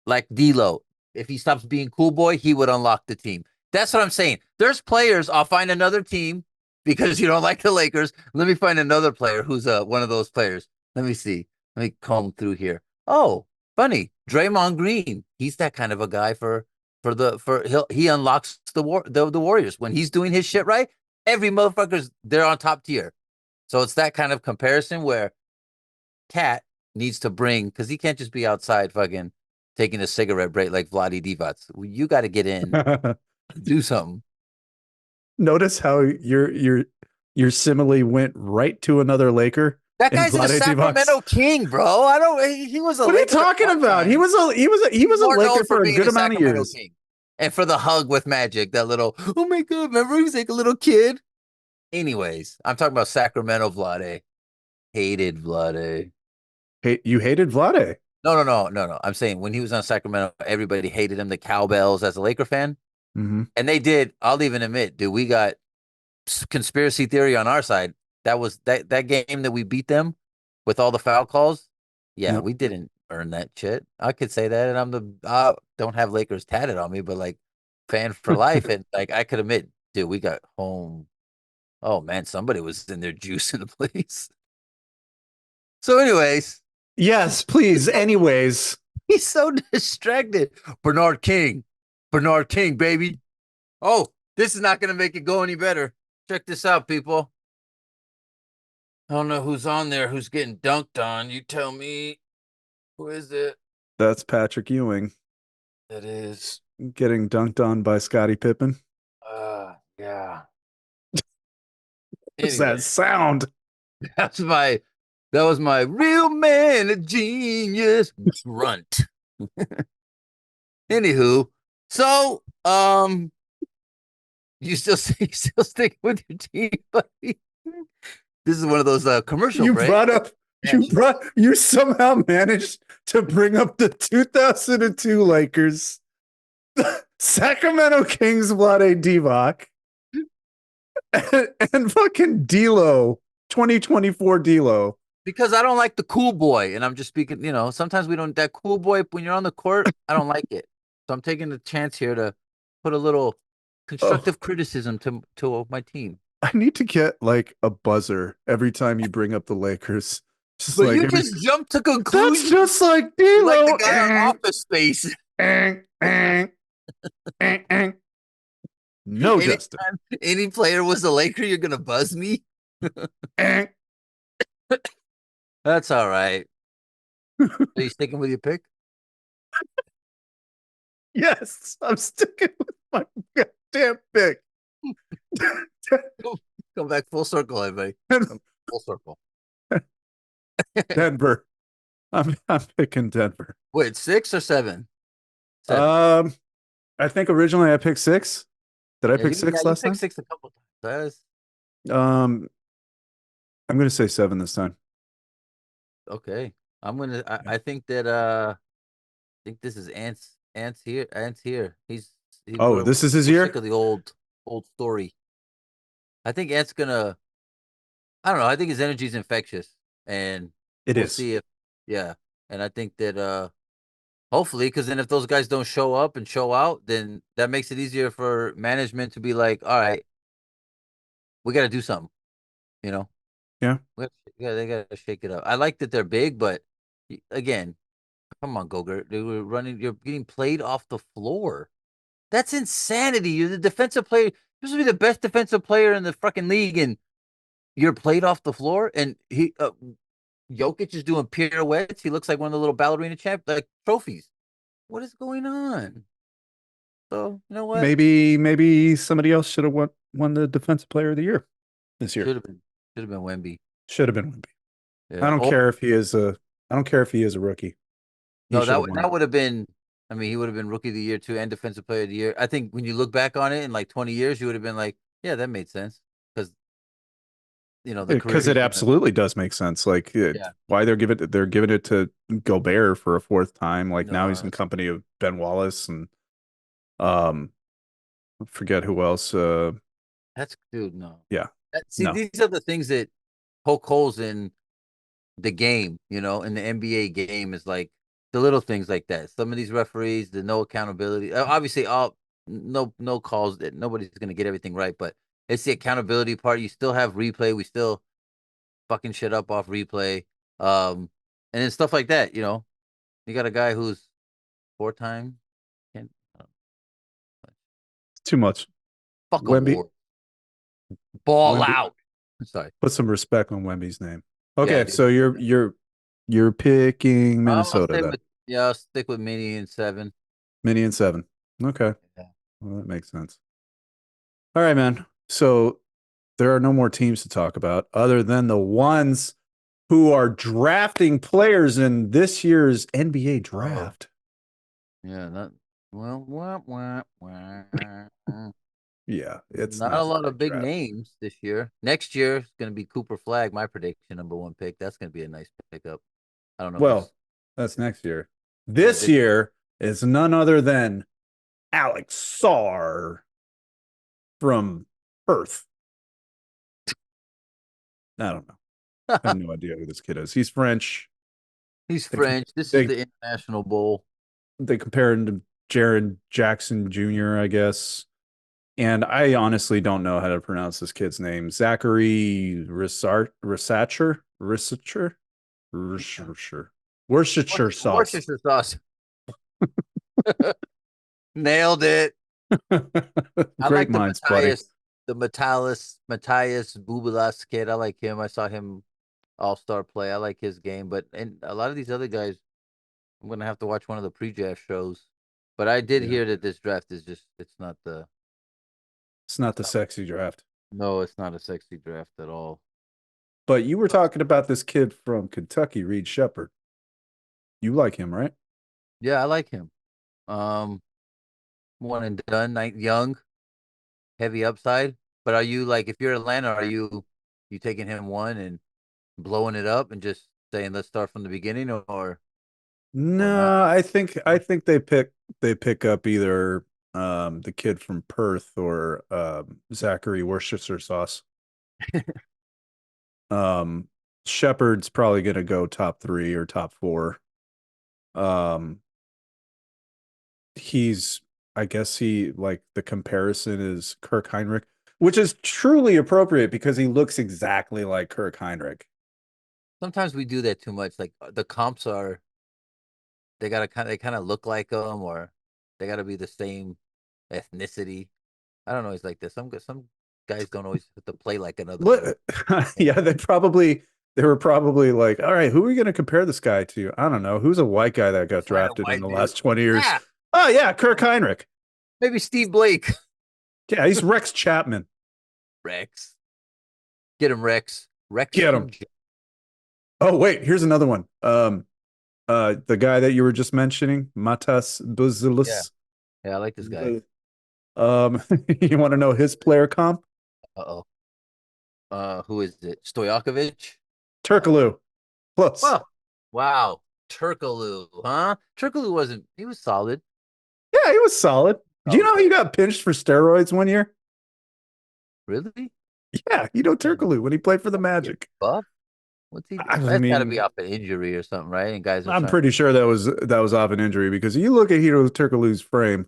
Like D'Lo, if he stops being cool boy, he would unlock the team. That's what I'm saying. There's players. I'll find another team because you don't like the Lakers. Let me find another player who's one of those players. Let me see. Let me comb through here. Oh, funny. Draymond Green. He's that kind of a guy he unlocks the Warriors. When he's doing his shit right, every motherfucker's they're on top tier. So it's that kind of comparison where Cat needs to bring because he can't just be outside fucking taking a cigarette break like Vladi Divac. You got to get in, do something. Notice how your simile went right to another Laker That in guy's a Vlade Divac. Sacramento King, bro. I don't. He was a What are you Laker at talking one about? time. He was a More Laker known for for a being good a amount of Sacramento years. King and for the hug with Magic. That little. Oh my god! Remember he was like a little kid. Anyways, I'm talking about Sacramento Vlade. Hated Vlade. Hey, you hated Vlade. No. I'm saying when he was on Sacramento, everybody hated him. The cowbells as a Laker fan, Hmm. and they did. I'll even admit, dude, we got conspiracy theory on our side. That was that game that we beat them with all the foul calls. Yeah, Yep. we didn't earn that shit. I could say that, and I don't have Lakers tatted on me, but like fan for life, and like I could admit, dude, we got home. Oh man, somebody was in their juice in the place. So, anyways, Yes, please. Anyways, he's so distracted. Bernard King, baby. Oh, this is not gonna make it go any better. Check this out, people. I don't know who's on there, who's getting dunked on. You tell me, who is it? that's Patrick Ewing It is. getting dunked on by Scottie Pippen. Yeah. What's that Anyway, sound? that's my that was my real man, a genius grunt. Anywho, so you still stick with your team, buddy. This is one of those commercial You breaks. brought up you somehow managed to bring up the 2002 Lakers, Sacramento Kings Vlade Divac, and fucking D'Lo, 2024 D'Lo. Because I don't like the cool boy, and I'm just speaking. Sometimes we don't that cool boy when you're on the court. I don't like it, so I'm taking the chance here to put a little Oh, constructive criticism to my team. I need to get like a buzzer every time you bring up the Lakers. Just But like you every just jumped to that's conclusions just like like the D'Lo. guy on Office Space. No, Justin. Anytime any player was a Laker, you're gonna buzz me. That's all right. Are you sticking with your pick? Yes, I'm sticking with my goddamn pick. Come back full circle, everybody. Come full circle. Denver. I'm picking Denver. Wait, 6 or 7? 7. Um, I think originally I picked six. Did I Yeah, pick six you last picked time? 6 a couple times. That's Um, I'm gonna say seven this time. okay. I think that I think this is Ant's Ant's here. Ant's here. He. Oh, this is his We're sick year? of the old story. I think Ant's gonna. I don't know. I think his energy is infectious, and It we'll is. see if. Yeah, and I think that hopefully, because then if those guys don't show up and show out, then that makes it easier for management to be like, all right, we got to do something. You know, Yeah. yeah, they got to shake it up. I like that they're big, but again, come on, Gogurt. They were running. You're getting played off the floor. That's insanity. You're the defensive player. You're supposed to be the best defensive player in the fucking league, and you're played off the floor. And Jokic is doing pirouettes. He looks like one of the little ballerina like trophies. What is going on? So you know what? Maybe somebody else should have won the defensive player of the year this year. Should have been Wemby. Should have been Wemby. I Yeah. don't Or care if he is a I don't care if he is a rookie. He no, should have won it. that would have been. I mean, he would have been rookie of the year too, and defensive player of the year. I think when you look back on it in like 20 years, you would have been like, yeah, that made sense because the career Because it he's gonna. absolutely does make sense. Like Yeah. why they're giving it to Gobert for a fourth time. Like now he's No, in company of Ben Wallace and um I forget who else. that's dude. No. Yeah, See, no, these are the things that poke holes in the game. In the NBA game is like the little things like that. Some of these referees, the no accountability. Obviously, all no calls. That nobody's gonna get everything right, but it's the accountability part. You still have replay. We still fucking shit up off replay. And then stuff like that. You got a guy who's four-time. Can't too much. fuck Wemby, award. Ball Wemby, out. Sorry. put some respect on Wemby's name. Yeah, Okay, so dude. you're picking I'll Minnesota stay then. with yeah. I'll stick with Mini and seven. Mini and seven. Okay, Yeah. well that makes sense. All right, man. So there are no more teams to talk about other than the ones who are drafting players in this year's NBA Oh, draft. yeah. Not well. Wah, wah, wah. Yeah, it's Not a not a lot great of big draft. names this year. Next year is going to be Cooper Flag, my prediction, number one pick. That's going to be a nice pickup. I don't know if he's Well, that's next year. yeah. This year is none other than Alex Sarr from Perth. I don't know. I have no idea who this kid is. He's French. He's They com- French. This is they the International Bowl. they compare him to Jaron Jackson Jr., I guess. And I honestly don't know how to pronounce this kid's name. Zachary Rissacher, Worcestershire sauce. Worcestershire sauce. Nailed it. I Great like minds, buddy. Matthias Bubalas kid. I like him. I saw him all-star play. I like his game, but and a lot of these other guys, I'm gonna have to watch one of the pre-draft shows. But I did Yeah. hear that this draft is just it's not the It's not it's the not sexy draft. no, it's not a sexy draft at all. But you were talking about this kid from Kentucky, Reed Shepard. You like him, right? Yeah, I like him. Um, one and done, young, heavy upside. But are you like if you're Atlanta, are you taking him one and blowing it up and just saying let's start from the beginning or not? No, I think they pick up either the kid from Perth or Zachary Worcestershire sauce. Um Shepard's probably gonna go top three or top four. Um he's I guess he like the comparison is Kirk Heinrich, which is truly appropriate because he looks exactly like Kirk Heinrich. Sometimes we do that too much. Like the comps are they kind of look like them or they gotta be the same ethnicity. I don't always like this. Some guys don't always have to play like another one. Look, yeah, they were probably like, all right, who are we going to compare this guy to? I don't know. Who's a white guy that got Find a drafted in white the dude. last 20 years? Yeah, Oh yeah, Kirk Heinrich. maybe Steve Blake. Yeah, he's Rex Chapman. Rex. Get him, Rex. Rex Get him. and Oh wait, here's another one. The guy that you were just mentioning, Matas yeah. Buzelis. Yeah, I like this guy. You want to know his player comp? Uh-oh. Who is it? Stojakovic? Turkaloo. Close. Well, wow. Turkaloo, huh? Turkaloo wasn't he was solid. Yeah, he was solid. Do you know Okay. he got pinched for steroids one year? Really? Yeah, Man, Turkoglu when he played for the must be a Magic. buff. What's he? I That's got to be mean, off an injury or something, right? And guys are I'm trying. pretty sure that was off an injury because you look at Hito Turkoglu's frame,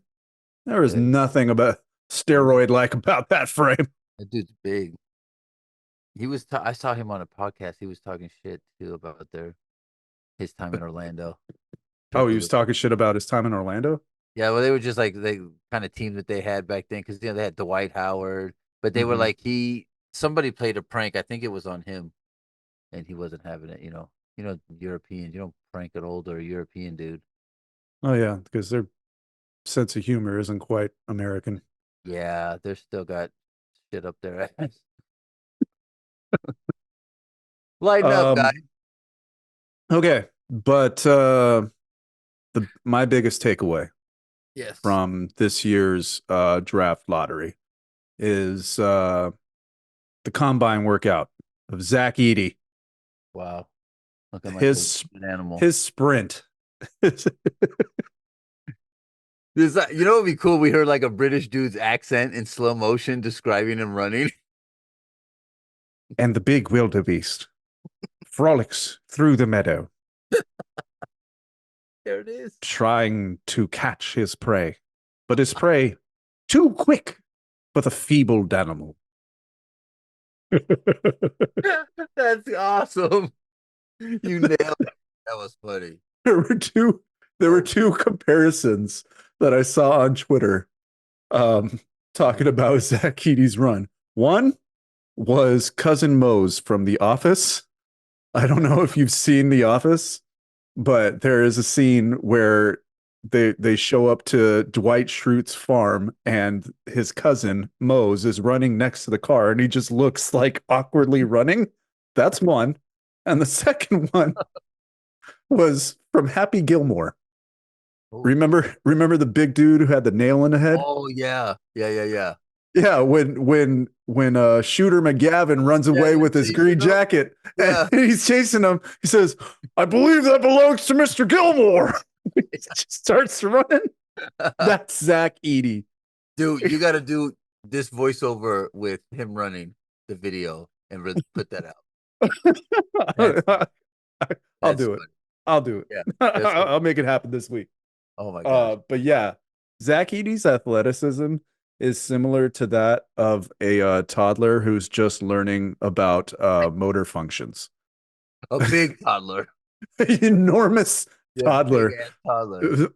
there was Yeah, nothing about he's steroid like about that frame. that dude's big. I saw him on a podcast. He was talking shit too about his time in Orlando. Oh, he was Turkoglu. talking shit about his time in Orlando. Yeah, well, they were just like they kind of team that they had back then because they had Dwight Howard, but they were Hmm. like somebody played a prank. I think it was on him, and he wasn't having it. Europeans, you don't prank an older European dude. Oh yeah, because their sense of humor isn't quite American. Yeah, they're still got shit up their ass. Lighten up, guys. Um, okay, but the my biggest takeaway Yes. from this year's draft lottery is the combine workout of Zach Edey. Wow. Looking like a His an animal. his sprint You know what would be cool? We heard like a British dude's accent in slow motion describing him running. and the big wildebeest frolics through the meadow, There it is. trying to catch his prey, but his prey too quick for the feeble animal. That's awesome. You nailed it. That was funny. there were two there were Oh, two comparisons that I saw on Twitter um man. talking about Zach Edey's run. One was cousin Mose from The Office. I don't know if you've seen The Office, but there is a scene where they show up to Dwight Schrute's farm and his cousin Mose is running next to the car and he just looks like awkwardly running. That's one. And the second one was from Happy Gilmore. Oh, Remember the big dude who had the nail in the head? oh yeah. Yeah, yeah, yeah. Yeah, when Shooter McGavin runs Yeah, away he's with his green chasing him. jacket and Yeah. he's chasing him, he says, "I believe that belongs to Mr. Gilmore." He just starts running. That's Zach Edey. Dude, you got to do this voiceover with him running the video and put that out. That's I'll that's do it. funny. I'll do Yeah, it. that's funny. I'll make it happen this week. Oh my gosh. But yeah, Zach Edey's athleticism is similar to that of a toddler who's just learning about motor functions. A big toddler. Enormous Yeah, big toddler, ass toddler.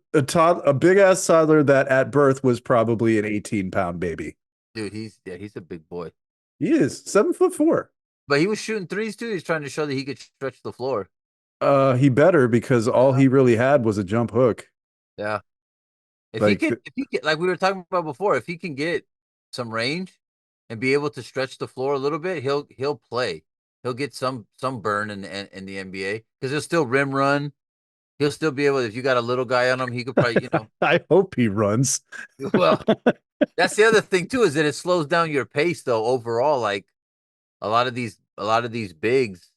a big ass toddler that at birth was probably an 18-pound baby. Dude, he's a big boy. He is 7'4". But he was shooting threes too. He's trying to show that he could stretch the floor. He better because all Yeah. he really had was a jump hook. Yeah. Like, If he can, like we were talking about before, if he can get some range and be able to stretch the floor a little bit, he'll play. He'll get some burn in the NBA because he'll still rim run. He'll still be able. If you got a little guy on him, he could probably, I hope he runs. well, that's the other thing too, is that it slows down your pace though overall. Like a lot of these bigs,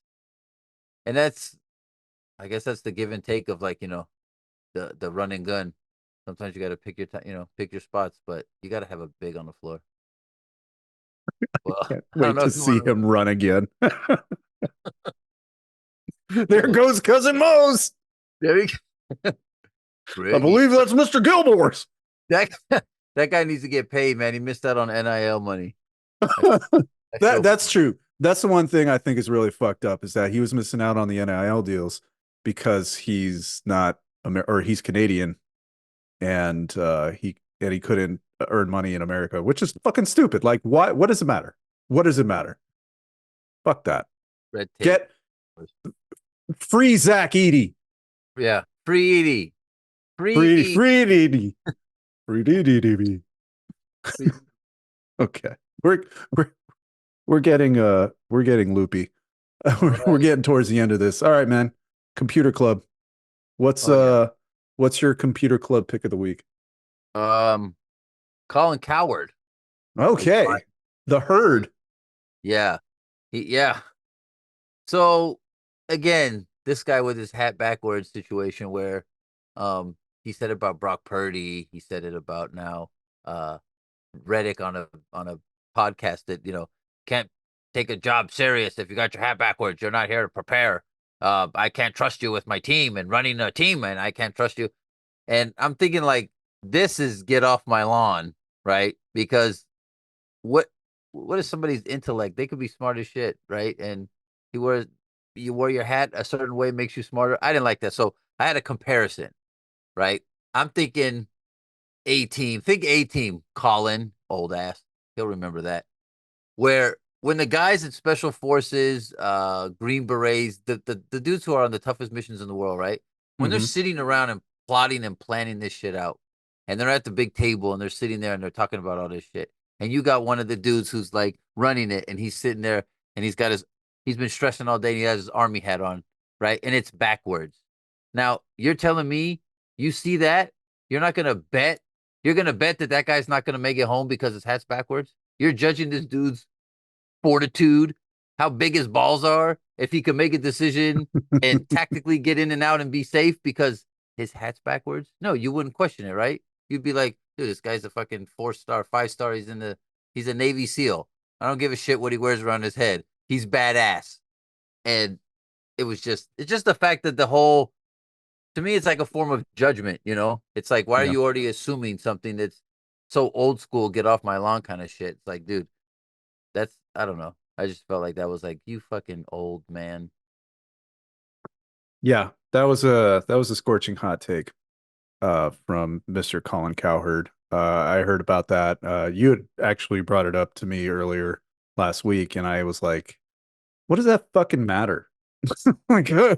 and I guess that's the give and take of like, the run and gun. Sometimes you got to pick your time, pick your spots, but you got to have a big on the floor. Well, Can't I don't wait know to if you see want him run again. There goes cousin Mose. there you go. I Briggy. believe that's Mr. Gilmore's. That that guy needs to get paid, man. He missed out on NIL money. That's so That's true. That's the one thing I think is really fucked up is that he was missing out on the NIL deals because he's not or he's Canadian and he couldn't earn money in America, which is fucking stupid. Like, why? What does it matter? What does it matter? Fuck that. red tape. Get free Zach Edey. Yeah, free Edie, free Free Edie. free Edey. Free Edey. Free- Okay. We're we're we're getting loopy. All We're right. getting towards the end of this. All right, man. Computer club. What's Oh yeah. what's your computer club pick of the week? Um, Colin Coward. Okay. The herd. Yeah, yeah. So again, this guy with his hat backwards situation where, he said it about Brock Purdy. He said it about now uh Reddick on a podcast that can't take a job serious if you got your hat backwards. You're not here to prepare. I can't trust you with my team and running a team, and I can't trust you. And I'm thinking like this is get off my lawn, right? Because what what is somebody's intellect? They could be smart as shit, right? And he wears you wear your hat a certain way makes you smarter. I didn't like that. So I had a comparison, right? I'm thinking A team. Think A team, Colin, old ass. He'll remember that. Where when the guys in special forces, Green Berets, the dudes who are on the toughest missions in the world, right? When they're Hmm. sitting around and plotting and planning this shit out, and they're at the big table and they're sitting there and they're talking about all this shit, and you got one of the dudes who's like running it, and he's sitting there and he's been stressing all day and he has his army hat on, right? And it's backwards. Now you're telling me you see that you're not gonna bet you're gonna bet that that guy's not gonna make it home because his hat's backwards. You're judging this dude's fortitude, how big his balls are, if he can make a decision and tactically get in and out and be safe because his hat's backwards. No, you wouldn't question it, right? You'd be like, dude, this guy's a fucking 4-star, 5-star. He's a Navy SEAL. I don't give a shit what he wears around his head. He's badass. And it's just the fact that the whole to me it's like a form of judgment, you know? It's like why are Yeah. you already assuming something that's so old school, get off my lawn kind of shit? It's like, dude, that's I don't know. I just felt like that was like you fucking old man. Yeah. That was a scorching hot take from Mr. Colin Cowherd. I heard about that. You had actually brought it up to me earlier last week, and I was like, what does that fucking matter? Like, I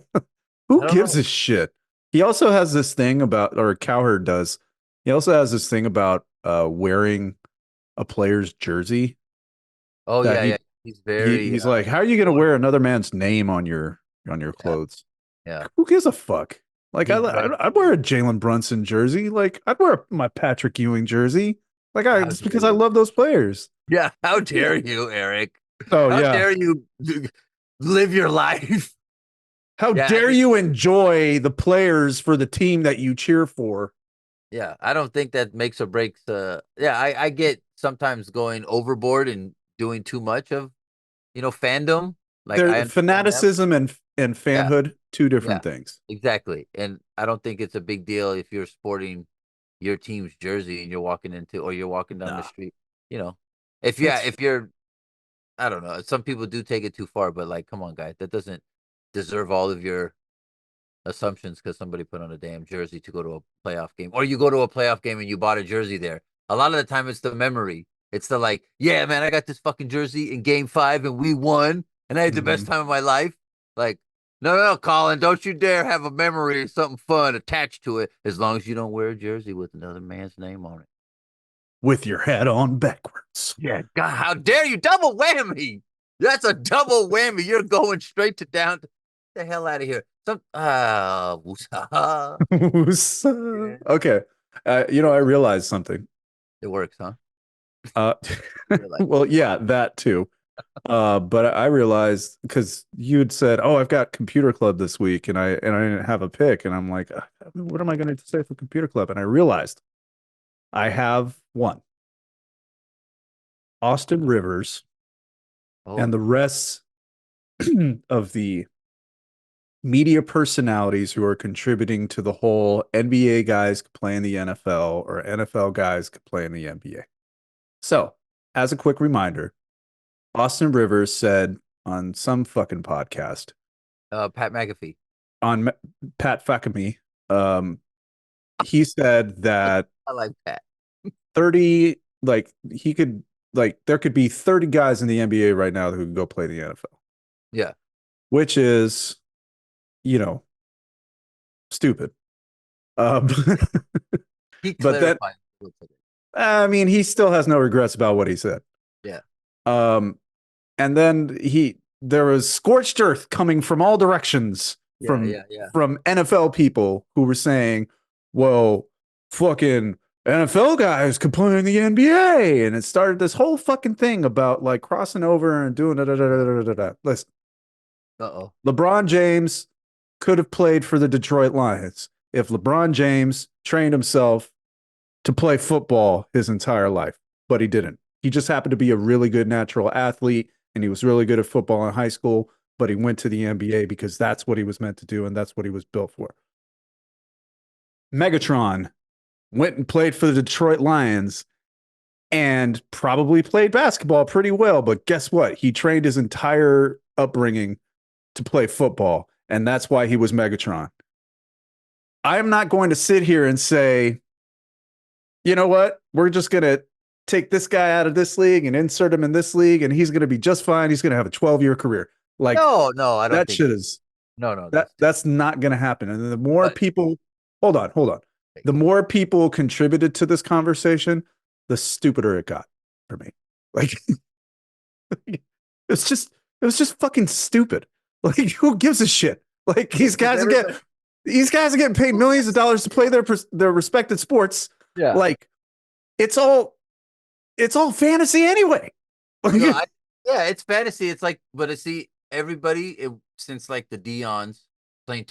who don't gives know. a shit? He also has this thing about, or Cowherd does. He also has this thing about wearing a player's jersey Oh that yeah, yeah. He's very he's like, how are you gonna loyal. wear another man's name on your Yeah, clothes? yeah. Who gives a fuck? Like, He grudges I'd wear a you. Jalen Brunson jersey. Like, I'd wear my Patrick Ewing jersey. Like, How just dare because I you? love those players. Yeah, how dare you, Eric? Oh How yeah. dare you live your life? How Yeah, I dare mean, you enjoy the players for the team that you cheer for? yeah, I don't think that makes or breaks yeah, I get sometimes going overboard and doing too much of, fandom. Like I There, understand that. fanaticism and Yeah, fanhood, two yeah. different things. Exactly. And I don't think it's a big deal if you're sporting your team's jersey and you're walking down the Nah, street, you know. it's If you're I don't know, some people do take it too far, but like come on guys, that doesn't deserve all of your assumptions because somebody put on a damn jersey to go to a playoff game. Or you go to a playoff game and you bought a jersey there. A lot of the time it's the memory. It's the like, yeah, man, I got this fucking jersey in game 5 and we won and I had the best mhm. time of my life. Like, no, no, Colin, don't you dare have a memory or something fun attached to it as long as you don't wear a jersey with another man's name on it. With your head on backwards. Yeah, God, how dare you? Double whammy. That's a double whammy. You're going straight to down. Get the hell out of here. Yeah. Okay. I realized something. It works, huh? Uh, You're like, well, yeah, that too. But I realized because you had said, "Oh, I've got computer club this week," and I didn't have a pick, and I'm like, "What am I going to say for computer club?" And I realized I have one, Austin Rivers, oh, and the rest of the media personalities who are contributing to the whole NBA guys could play in the NFL or NFL guys could play in the NBA. So, as a quick reminder, Austin Rivers said on some fucking podcast Pat McAfee. on Pat Fakami, um, he said that I like Pat. 30, like he could, like there could be 30 guys in the NBA right now who could go play the NFL, Yeah, which is, you know, stupid. Um, he but then, clarified. I mean, he still has no regrets about what he said. Yeah, Um, and then there was scorched earth coming from all directions yeah, yeah, yeah. from NFL people who were saying, "Well, fucking NFL guys could play in the NBA," and it started this whole fucking thing about like crossing over and doing da da da da da da. Listen, Uh-oh. LeBron James could have played for the Detroit Lions. if LeBron James trained himself to play football his entire life, but he didn't. He just happened to be a really good natural athlete and he was really good at football in high school, but he went to the NBA because that's what he was meant to do and that's what he was built for. Megatron went and played for the Detroit Lions and probably played basketball pretty well, but guess what? He trained his entire upbringing to play football, and that's why he was Megatron. I am not going to sit here and say, you know what? We're just going to take this guy out of this league and insert him in this league, and he's going to be just fine. He's going to have a 12-year career. Like No, no, I don't that think shit is no, that's not going to happen. And the more but people, hold on, the more people contributed to this conversation, the stupider it got for me. Like it's just it was just fucking stupid. Like who gives a shit? Like these guys are getting paid millions of dollars to play their respected sports. yeah. Like it's all fantasy anyway. No, yeah, it's fantasy. It's like, but see, everybody since like the Dion's playing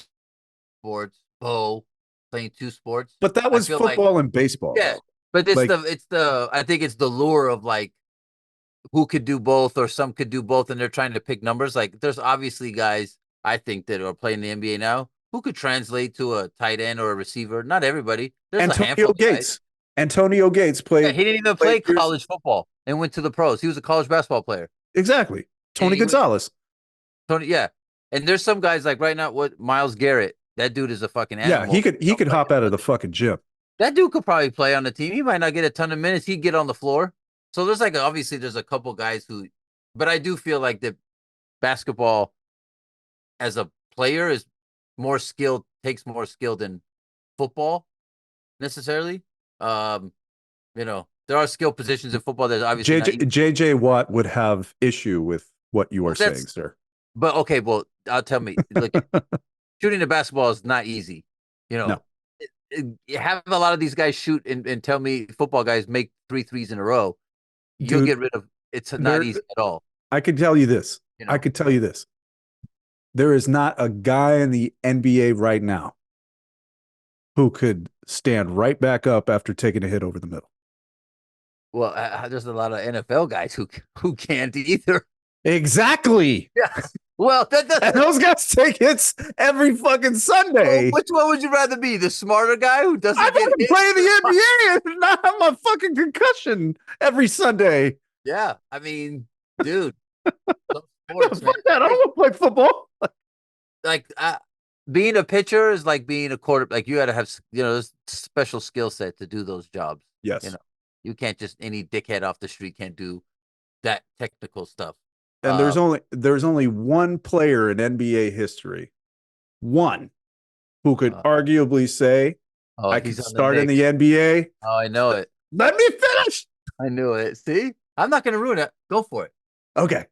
sports, Bo playing two sports. But that I was feel like football and baseball yeah, though. but Like it's the I think it's the lure of like who could do both or some could do both, and they're trying to pick numbers. Like there's obviously guys I think that are playing the NBA now who could translate to a tight end or a receiver. Not everybody. There's a Antonio handful of guys. Gates. Antonio Gates Yeah, he didn't even played play years college football and went to the pros. He was a college basketball player. exactly. And Tony Gonzalez. Tony, yeah. And there's some guys like right now, what Miles Garrett, that dude is a fucking Yeah, animal. he could hop out of the fucking gym. That dude could probably play on the team. He might not get a ton of minutes. He'd get on the floor. So there's like obviously there's a couple guys who, but I do feel like that basketball as a player is more skilled, takes more skill than football necessarily. Um, there are skill positions in football that's obviously not easy. JJ Watt would have issue with what you are Well, saying, sir. but okay, well, I'll tell me, look, shooting the basketball is not easy. You No, know, you have a lot of these guys shoot and tell me football guys make three threes in a row. You'll dude, get rid of it's not there easy at all. I could tell you this. You I know, could tell you this. There is not a guy in the NBA right now who could stand right back up after taking a hit over the middle. well, there's a lot of NFL guys who can't either. Exactly. Yeah. Well, And those guys take hits every fucking Sunday. which one would you rather be? The smarter guy who doesn't I'd get rather hit? play the NBA and not have my fucking concussion every Sunday. Yeah, I mean, dude, some sports, man. Fuck that. I don't want to play football. Like being a pitcher is like being a quarter. Like you got to have this special skill set to do those jobs. You Yes. know, you can't just any dickhead off the street can't do that technical stuff. And there's only one player in NBA history, one who could Uh, arguably say, oh, I could he's on the start in Knicks. the NBA. Oh, I know it. Let me finish. I knew it. See, I'm not gonna ruin it. Go for it. Okay.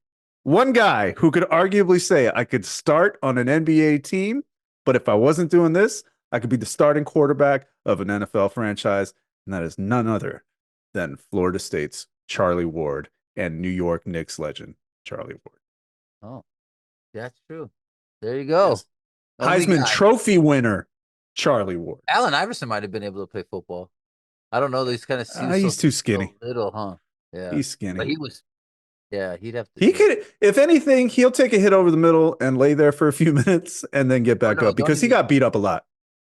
One guy who could arguably say, I could start on an NBA team, but if I wasn't doing this, I could be the starting quarterback of an NFL franchise. And that is none other than Florida State's Charlie Ward and New York Knicks legend, Charlie Ward. Oh, that's true. There you go. Yes. Only Heisman guy. Trophy winner, Charlie Ward. Allen Iverson might have been able to play football. I don't know. He's kind of He's too skinny. so little, huh? Yeah, He's but skinny. he was. Yeah, he'd have to. He could, if anything, he'll take a hit over the middle and lay there for a few minutes and then get back no, up because he got beat up a lot.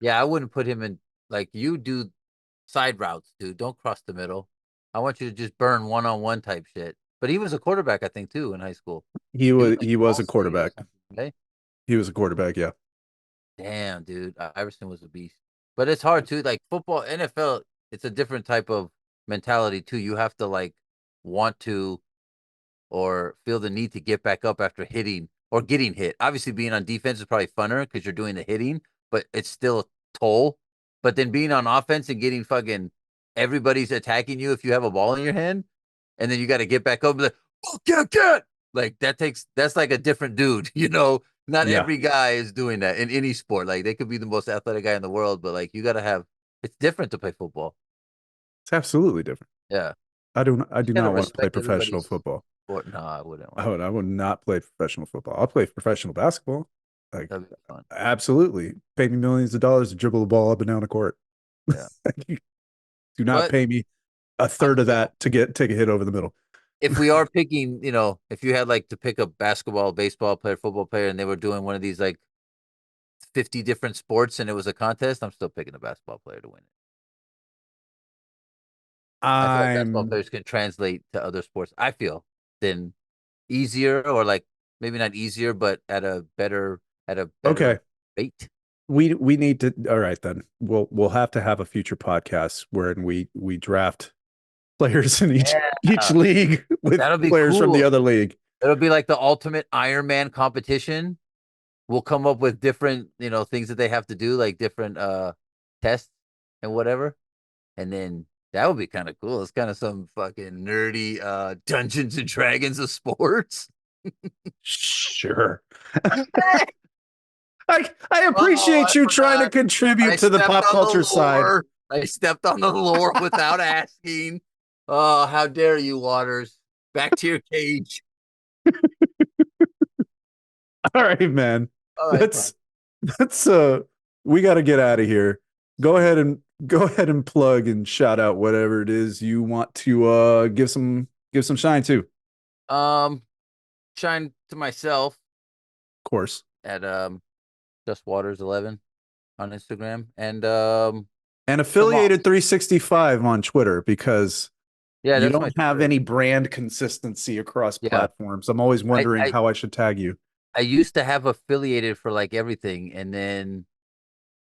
Yeah, I wouldn't put him in like you do side routes, dude. Don't cross the middle. I want you to just burn one-on-one type shit. But he was a quarterback, I think, too, in high school. He was a quarterback. Okay? He was a quarterback, yeah. Damn, dude. Iverson was a beast. But it's hard too. Like football, NFL, it's a different type of mentality too. You have to like want to or feel the need to get back up after hitting or getting hit. Obviously, being on defense is probably funner because you're doing the hitting, but it's still a toll. But then being on offense and getting fucking everybody's attacking you if you have a ball in your hand, and then you got to get back up and be like, oh, get. Like that's like a different dude, you know. Not Yeah. every guy is doing that in any sport. Like they could be the most athletic guy in the world, but like you got to have. It's different to play football. It's absolutely different. Yeah, I do you not gotta want to play respect professional everybody's football. sport. No, I wouldn't. I would not play professional football. I'll play professional basketball. Like, That'd be fun. absolutely. Pay me millions of dollars to dribble the ball up and down the court. Yeah. Do not But pay me a I'm third of still, that to take a hit over the middle. if we are picking, if you had like to pick a basketball, baseball player, football player, and they were doing one of these like 50 different sports and it was a contest, I'm still picking a basketball player to win it. I feel like basketball I'm players can translate to other sports. I feel than easier or like maybe not easier, but at a better okay. rate. We need to. All right, then we'll have to have a future podcast wherein we draft players in each Yeah, league with that'll be players from the cool. other league. It'll be like the ultimate Iron Man competition. We'll come up with different, things that they have to do, like different tests and whatever. And then that would be kind of cool. It's kind of some fucking nerdy Dungeons and Dragons of sports. Sure. I Oh, appreciate I you trying to forgot. I contribute to the stepped pop on the culture side. lore. I stepped on the lore without asking. Oh, how dare you, Waters? Back to your cage. All right, man. All right, fine. That's that's we got to get out of here. Go ahead and plug and shout out whatever it is you want to give some shine to. Of Um, shine to myself course. at Just Waters 11 on Instagram, and And the affiliated moms. 365 on Twitter because Yeah, you that's don't my have Twitter. any brand consistency across Yeah, platforms. I'm always I wondering I how I should tag you. I used to have affiliated for like everything, and then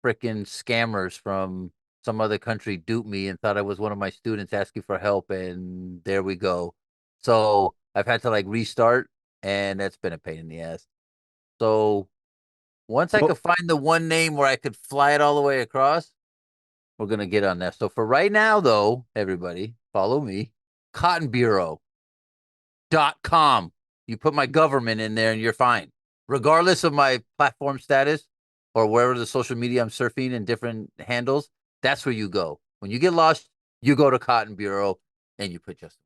freaking scammers from some other country duped me and thought I was one of my students asking for help, and there we go. So I've had to like restart, and that's been a pain in the ass. So once I Well, could find the one name where I could fly it all the way across, we're gonna get on that. So for right now, though, everybody follow me, cottonbureau.com. You put my government in there, and you're fine, regardless of my platform status or wherever the social media I'm surfing and different handles. That's where you go. When you get lost, you go to Cotton Bureau and you put Justin.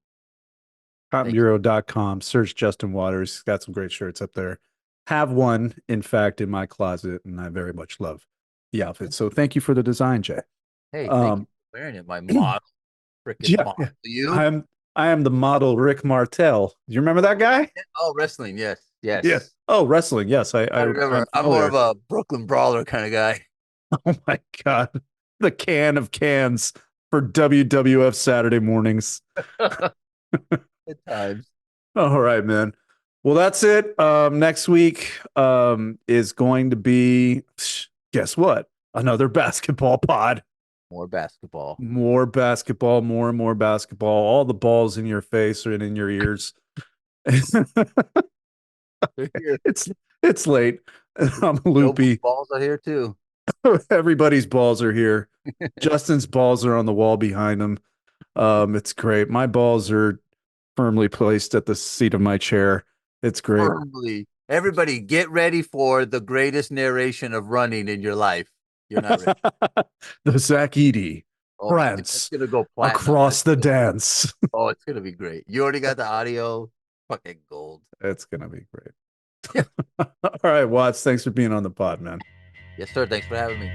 Thank you. cottonbureau.com. Search Justin Waters. Got some great shirts up there. Have one, in fact, in my closet, and I very much love the outfit. So thank you for the design, Jay. Hey, thank you Um, for wearing it, my model, freaking yeah, model. yeah. You? I am the model Rick Martel. Do you remember that Oh, guy? oh, wrestling. Yes, Yeah. yes. Oh, wrestling. Yes, I I'm remember. I'm more of familiar. a Brooklyn Brawler kind of guy. Oh my God. The can of cans for WWF Saturday mornings. At times. All right, man. Well, that's it. Next week is going to be, guess what? Another basketball pod. More basketball. More basketball, more and more basketball. All the balls in your face and in your ears. They're here. it's it's late. I'm Noble loopy. balls are here too. Everybody's balls are here. Justin's balls are on the wall behind him. It's great. My balls are firmly placed at the seat of my chair. It's great. Firmly. Everybody, get ready for the greatest narration of running in your life. You're not ready. The Zach Eady Oh my God, that's prance gonna go platinum. across the dance. Oh, it's gonna be great. You already got the audio. Fucking gold. It's gonna be great. Yeah. All right, Watts. Thanks for being on the pod, man. Yes, sir. Thanks for having me.